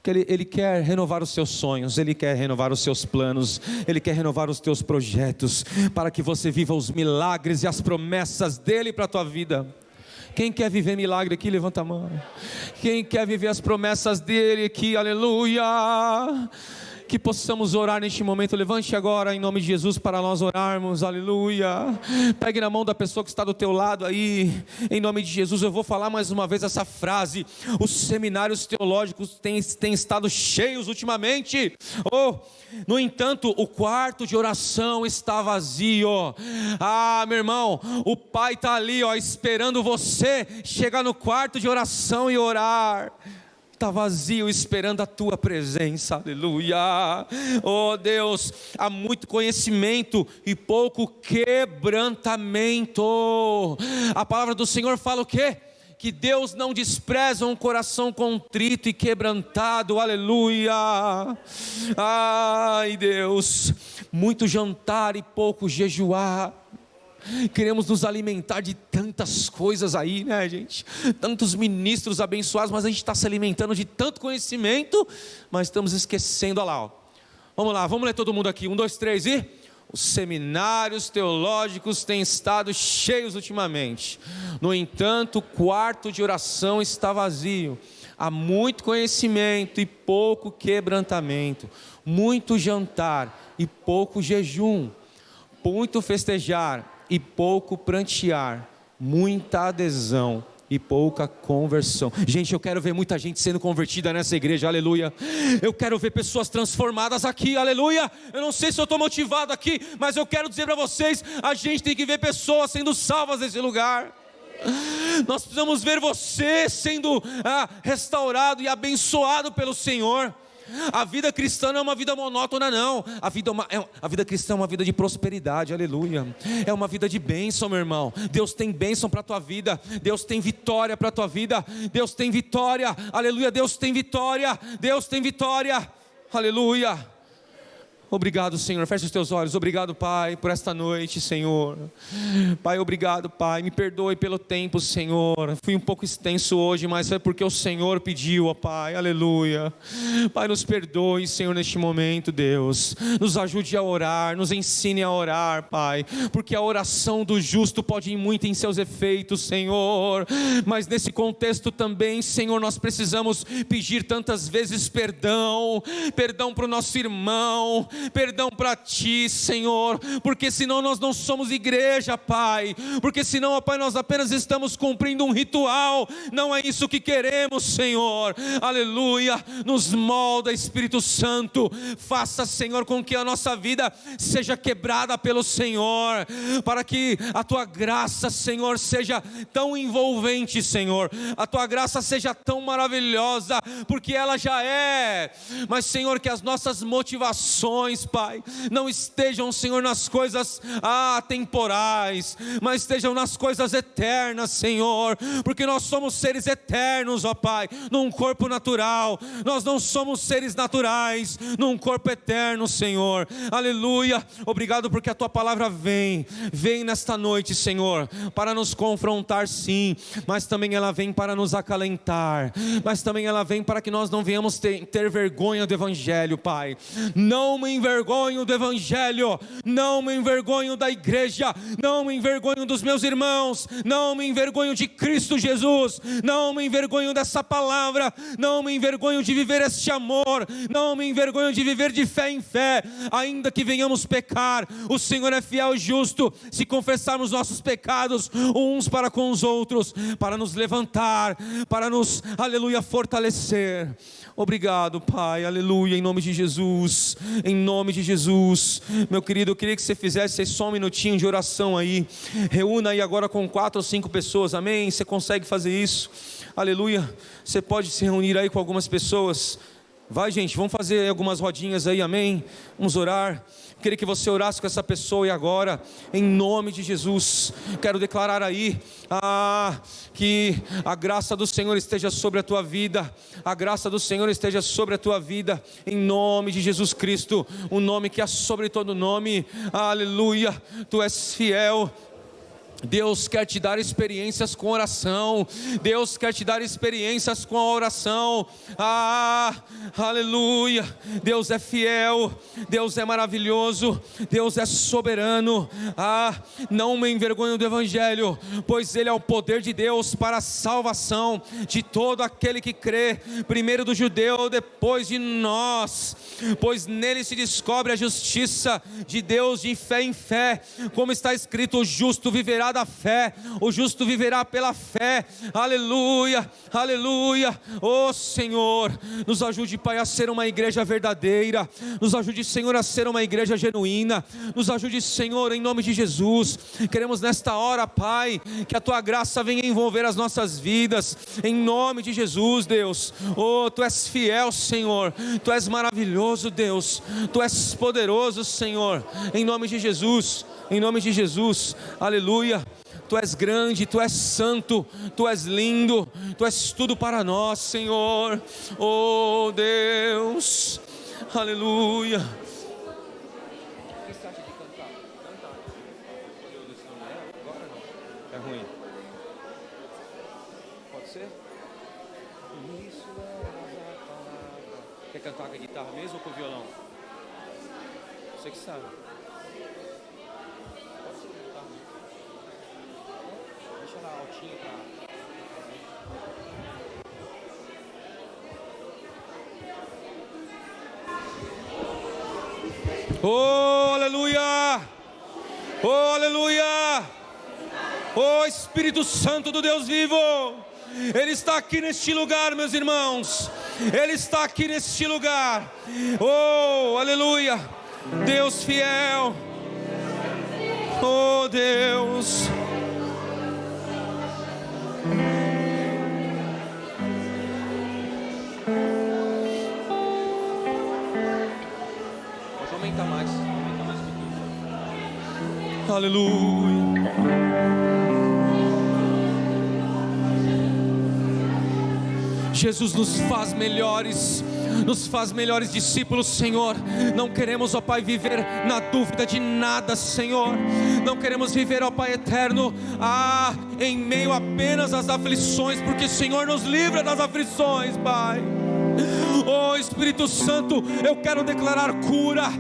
Ele quer renovar os seus sonhos, Ele quer renovar os seus planos, Ele quer renovar os teus projetos, para que você viva os milagres e as promessas dEle para a tua vida. Quem quer viver milagre aqui, levanta a mão. Quem quer viver as promessas dEle aqui, aleluia. Que possamos orar neste momento. Levante agora em nome de Jesus para nós orarmos, aleluia. Pegue na mão da pessoa que está do teu lado aí, em nome de Jesus. Eu vou falar mais uma vez essa frase: os seminários teológicos têm estado cheios ultimamente. No entanto, o quarto de oração está vazio. Meu irmão, o Pai está ali, esperando você chegar no quarto de oração e orar. Está vazio, esperando a tua presença, aleluia. Oh Deus, há muito conhecimento e pouco quebrantamento. A palavra do Senhor fala o quê? Que Deus não despreza um coração contrito e quebrantado, aleluia. Ai Deus, muito jantar e pouco jejuar. Queremos nos alimentar de tantas coisas aí, né, gente? Tantos ministros abençoados, mas a gente está se alimentando de tanto conhecimento, mas estamos esquecendo, olha lá, Vamos lá, vamos ler todo mundo aqui, 1, 2, 3 e... Os seminários teológicos têm estado cheios ultimamente. No entanto, o quarto de oração está vazio. Há muito conhecimento e pouco quebrantamento. Muito jantar e pouco jejum. Muito festejar e pouco prantear, muita adesão e pouca conversão. Gente, eu quero ver muita gente sendo convertida nessa igreja, aleluia. Eu quero ver pessoas transformadas aqui, aleluia. Eu não sei se eu estou motivado aqui, mas eu quero dizer para vocês, a gente tem que ver pessoas sendo salvas nesse lugar. Nós precisamos ver você sendo restaurado e abençoado pelo Senhor. A vida cristã não é uma vida monótona, não. A vida cristã é uma vida de prosperidade, aleluia. É uma vida de bênção, meu irmão. Deus tem bênção para a tua vida. Deus tem vitória para a tua vida. Deus tem vitória, aleluia. Deus tem vitória. Deus tem vitória, aleluia. Obrigado, Senhor. Feche os teus olhos. Obrigado, Pai, por esta noite, Senhor. Pai, obrigado, Pai. Me perdoe pelo tempo, Senhor. Fui um pouco extenso hoje, mas foi porque o Senhor pediu, ó Pai. Aleluia. Pai, nos perdoe, Senhor, neste momento, Deus. Nos ajude a orar, nos ensine a orar, Pai. Porque a oração do justo pode ir muito em seus efeitos, Senhor. Mas nesse contexto também, Senhor, nós precisamos pedir tantas vezes perdão. Perdão para o nosso irmão. Perdão para Ti, Senhor, porque senão nós não somos igreja, Pai, porque senão, ó Pai, nós apenas estamos cumprindo um ritual, não é isso que queremos, Senhor. Aleluia. Nos molda, Espírito Santo, faça, Senhor, com que a nossa vida seja quebrada pelo Senhor, para que a Tua graça, Senhor, seja tão envolvente, Senhor, a Tua graça seja tão maravilhosa, porque ela já é, mas, Senhor, que as nossas motivações, Pai, não estejam, Senhor, nas coisas temporais, mas estejam nas coisas eternas, Senhor, porque nós somos seres eternos, ó Pai, num corpo natural. Nós não somos seres naturais num corpo eterno, Senhor. Aleluia. Obrigado porque a Tua palavra vem nesta noite, Senhor, para nos confrontar, sim, mas também ela vem para nos acalentar, mas também ela vem para que nós não venhamos ter vergonha do Evangelho, Pai. Não me envergonho do Evangelho, não me envergonho da igreja, não me envergonho dos meus irmãos, não me envergonho de Cristo Jesus, não me envergonho dessa palavra, não me envergonho de viver este amor, não me envergonho de viver de fé em fé, ainda que venhamos pecar, o Senhor é fiel e justo, se confessarmos nossos pecados uns para com os outros, para nos levantar, para nos, aleluia, fortalecer. Obrigado, Pai, aleluia, em nome de Jesus, em nome de Jesus. Meu querido, eu queria que você fizesse só um minutinho de oração aí, reúna aí agora com 4 ou 5 pessoas, amém? Você consegue fazer isso? Aleluia. Você pode se reunir aí com algumas pessoas. Vai, gente, vamos fazer algumas rodinhas aí, amém? Vamos orar. Queria que você orasse com essa pessoa e agora, em nome de Jesus, quero declarar aí, que a graça do Senhor esteja sobre a tua vida, a graça do Senhor esteja sobre a tua vida, em nome de Jesus Cristo, o nome que é sobre todo nome, aleluia. Tu és fiel. Deus quer te dar experiências com oração. Deus quer te dar experiências com a oração. Aleluia. Deus é fiel. Deus é maravilhoso. Deus é soberano. Não me envergonho do Evangelho, pois ele é o poder de Deus para a salvação de todo aquele que crê, primeiro do judeu, depois de nós, pois nele se descobre a justiça de Deus de fé em fé, como está escrito: o justo viverá da fé, o justo viverá pela fé. Aleluia, aleluia. Oh Senhor, nos ajude, Pai, a ser uma igreja verdadeira, nos ajude, Senhor, a ser uma igreja genuína, nos ajude, Senhor, em nome de Jesus. Queremos nesta hora, Pai, que a Tua graça venha envolver as nossas vidas, em nome de Jesus, Deus. Oh, Tu és fiel, Senhor, Tu és maravilhoso, Deus, Tu és poderoso, Senhor, em nome de Jesus, em nome de Jesus, aleluia. Tu és grande, Tu és santo, Tu és lindo, Tu és tudo para nós, Senhor. Oh Deus, aleluia. O que você acha de cantar? Agora não, é ruim. Pode ser? Isso é a palavra. Quer cantar com a guitarra mesmo ou com o violão? Você que sabe. Oh, aleluia! Oh, aleluia! Oh, Espírito Santo do Deus vivo, Ele está aqui neste lugar, meus irmãos. Ele está aqui neste lugar. Oh, aleluia! Deus fiel. Oh, Deus. Aumenta mais um pouquinho. Aleluia. Jesus nos faz melhores, nos faz melhores discípulos, Senhor. Não queremos, ó Pai, viver na dúvida de nada, Senhor. Não queremos viver, ó Pai eterno, em meio apenas às aflições, porque o Senhor nos livra das aflições, Pai. Oh Espírito Santo, eu quero declarar cura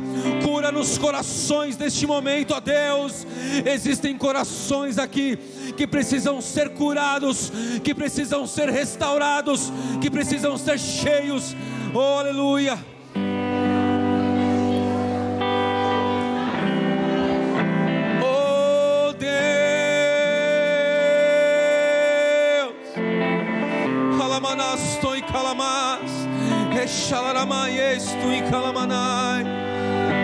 nos corações neste momento, ó Deus. Existem corações aqui que precisam ser curados, que precisam ser restaurados, que precisam ser cheios. Oh, aleluia. Oh Deus, Calamanasto e Calamas, Echalaramai estu e Calamanai.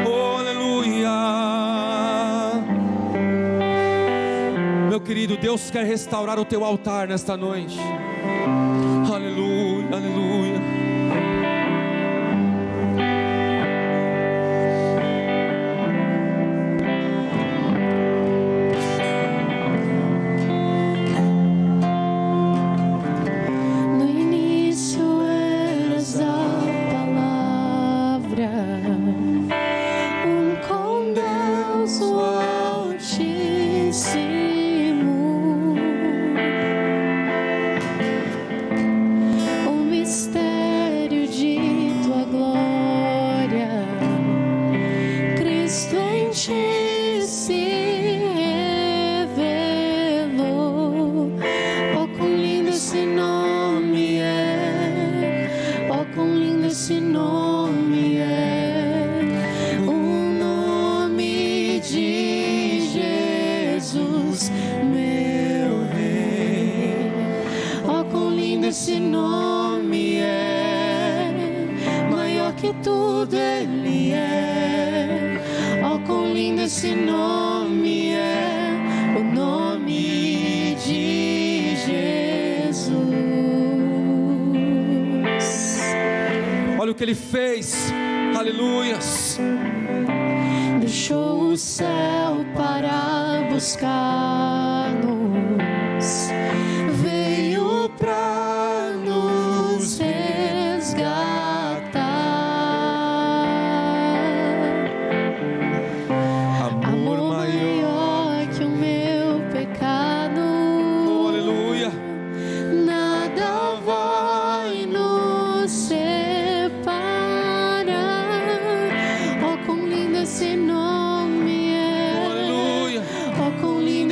Oh, aleluia. Meu querido, Deus quer restaurar o teu altar nesta noite. Aleluia, aleluia. No início eras a palavra, com Deus o Altíssimo. Esse nome é maior que tudo, Ele é. Oh, quão lindo esse nome é, o nome de Jesus. Olha o que Ele fez, aleluias. Deixou o céu para buscar-nos, veio pra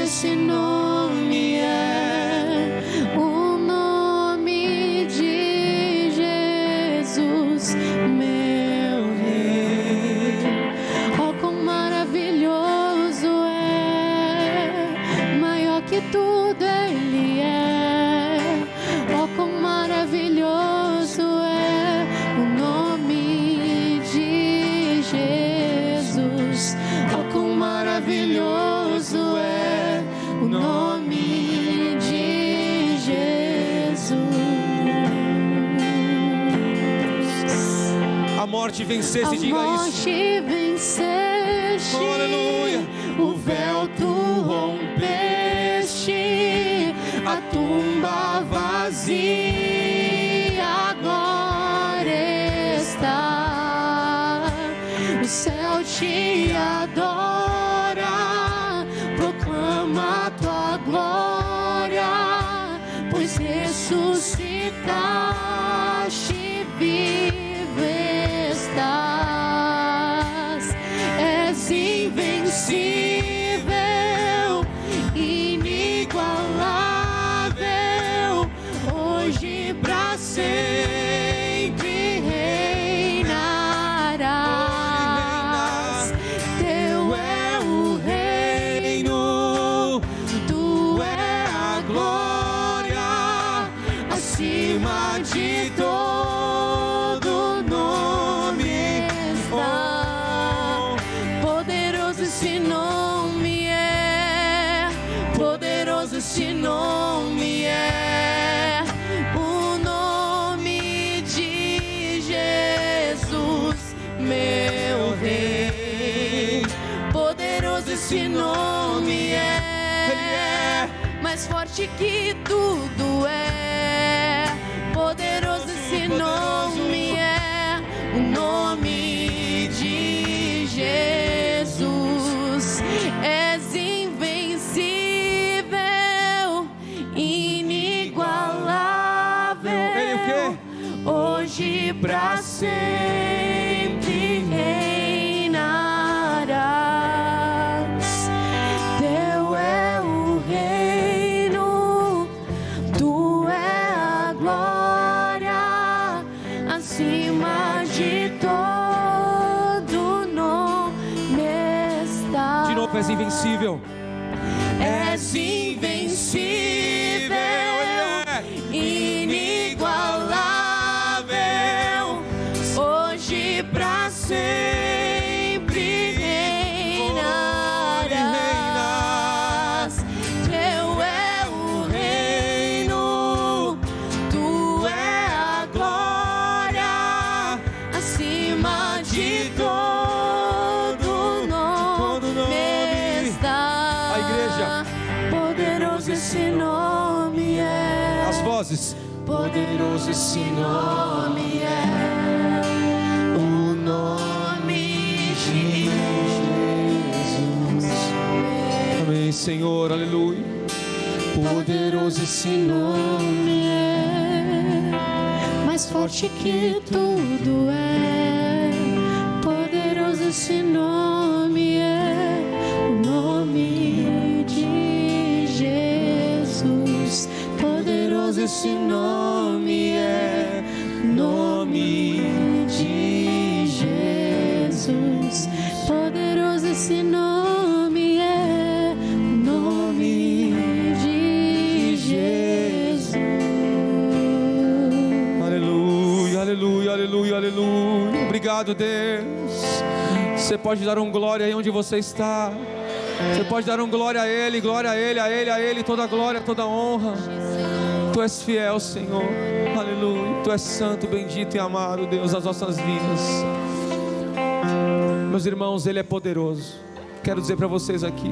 esse nome é o nome de Jesus, meu Rei. Oh, quão maravilhoso é, maior que tudo Ele é. Oh, quão maravilhoso é o nome de Jesus. Oh, quão maravilhoso é o nome de Jesus. A morte venceste, diga isso. A morte venceste, oh, aleluia. O véu tu rompeste, a tumba vazia agora está. O céu te adora, proclama tua glória, pois ressuscitaste, vivo estás. És invencível, inigualável, hoje pra sempre reinarás. Teu é o reino, tu é a glória, acima de todo nome está. Poderoso esse nome é, poderoso esse nome é, o nome de Jesus, meu Rei. Poderoso esse nome é, mais forte que tudo é. Poderoso esse nome é, és invencível. És invencível, inigualável, hoje pra sempre reinarás. Teu é o reino, tu é a glória, acima de todo nome está. A igreja. Poderoso esse nome é. As vozes. Poderoso esse nome é. O nome de Jesus. Amém, Senhor, aleluia. Poderoso esse nome é. Mais forte que tudo é. Poderoso esse nome é. O nome de Jesus. Poderoso esse nome é. Nome de Jesus. Poderoso esse nome é. Nome de Jesus. Aleluia, aleluia, aleluia, aleluia. Obrigado, Deus. Você pode dar um glória aí onde você está. Você pode dar um glória a Ele, glória a Ele, a Ele, a Ele, toda glória, toda honra. Tu és fiel, Senhor, aleluia. Tu és santo, bendito e amado, Deus, das nossas vidas. Meus irmãos, Ele é poderoso. Quero dizer para vocês aqui,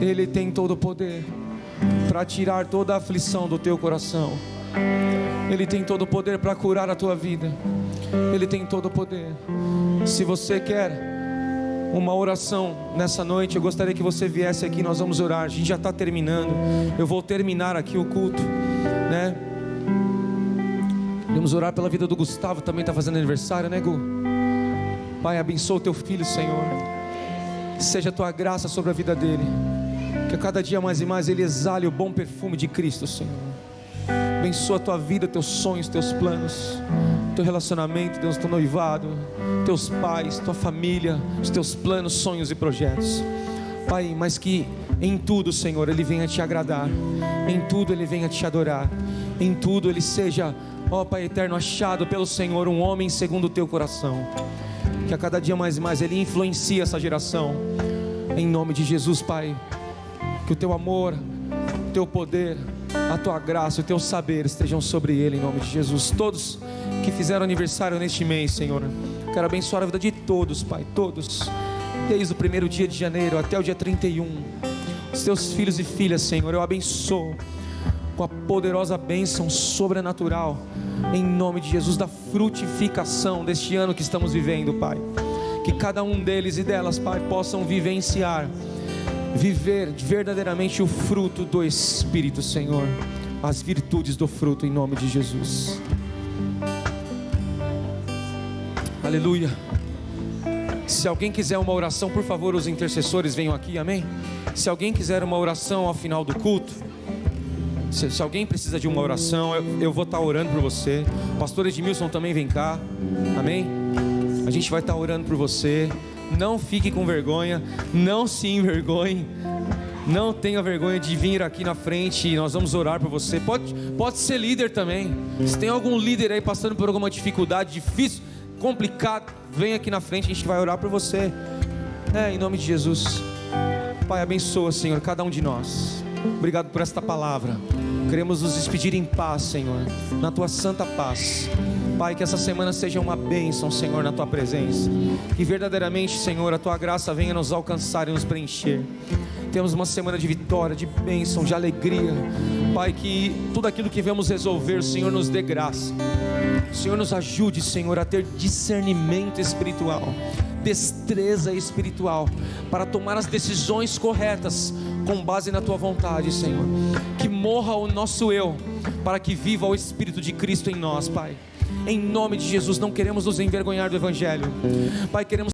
Ele tem todo o poder para tirar toda a aflição do teu coração. Ele tem todo o poder para curar a tua vida. Ele tem todo o poder. Se você quer uma oração nessa noite, eu gostaria que você viesse aqui, nós vamos orar. A gente já está terminando. Eu vou terminar aqui o culto, né? Vamos orar pela vida do Gustavo, também está fazendo aniversário, né, Gu? Pai, abençoa o teu filho, Senhor. Seja a tua graça sobre a vida dele, que a cada dia mais e mais ele exale o bom perfume de Cristo, Senhor. Abençoa a tua vida, teus sonhos, teus planos, teu relacionamento, Deus, teu noivado, teus pais, tua família, os teus planos, sonhos e projetos, Pai, mas que em tudo, Senhor, Ele venha te agradar, em tudo Ele venha te adorar, em tudo Ele seja, ó Pai eterno, achado pelo Senhor, um homem segundo o teu coração, que a cada dia mais e mais Ele influencie essa geração, em nome de Jesus, Pai, que o teu amor, o teu poder, a tua graça, o teu saber estejam sobre ele, em nome de Jesus. Todos que fizeram aniversário neste mês, Senhor, quero abençoar a vida de todos, Pai, todos, desde o primeiro dia de janeiro até o dia 31, os teus filhos e filhas, Senhor, eu abençoo com a poderosa bênção sobrenatural, em nome de Jesus, da frutificação deste ano que estamos vivendo, Pai, que cada um deles e delas, Pai, possam vivenciar, viver verdadeiramente o fruto do Espírito, Senhor, as virtudes do fruto, em nome de Jesus. Aleluia. Se alguém quiser uma oração, por favor, os intercessores venham aqui, amém? Se alguém quiser uma oração ao final do culto, se alguém precisa de uma oração, eu vou estar orando por você. O pastor Edmilson também vem cá, amém? A gente vai estar orando por você. Não fique com vergonha, não se envergonhe, não tenha vergonha de vir aqui na frente e nós vamos orar por você. Pode ser líder também. Se tem algum líder aí passando por alguma dificuldade, difícil, complicado, vem aqui na frente, a gente vai orar por você. Em nome de Jesus. Pai, abençoa, Senhor, cada um de nós. Obrigado por esta palavra. Queremos nos despedir em paz, Senhor, na tua santa paz. Pai, que essa semana seja uma bênção, Senhor, na tua presença. Que verdadeiramente, Senhor, a tua graça venha nos alcançar e nos preencher. Temos uma semana de vitória, de bênção, de alegria. Pai, que tudo aquilo que vamos resolver, Senhor, nos dê graça. Senhor, nos ajude, Senhor, a ter discernimento espiritual, destreza espiritual, para tomar as decisões corretas, com base na tua vontade, Senhor. Que morra o nosso eu, para que viva o Espírito de Cristo em nós, Pai. Em nome de Jesus, não queremos nos envergonhar do Evangelho, Pai, queremos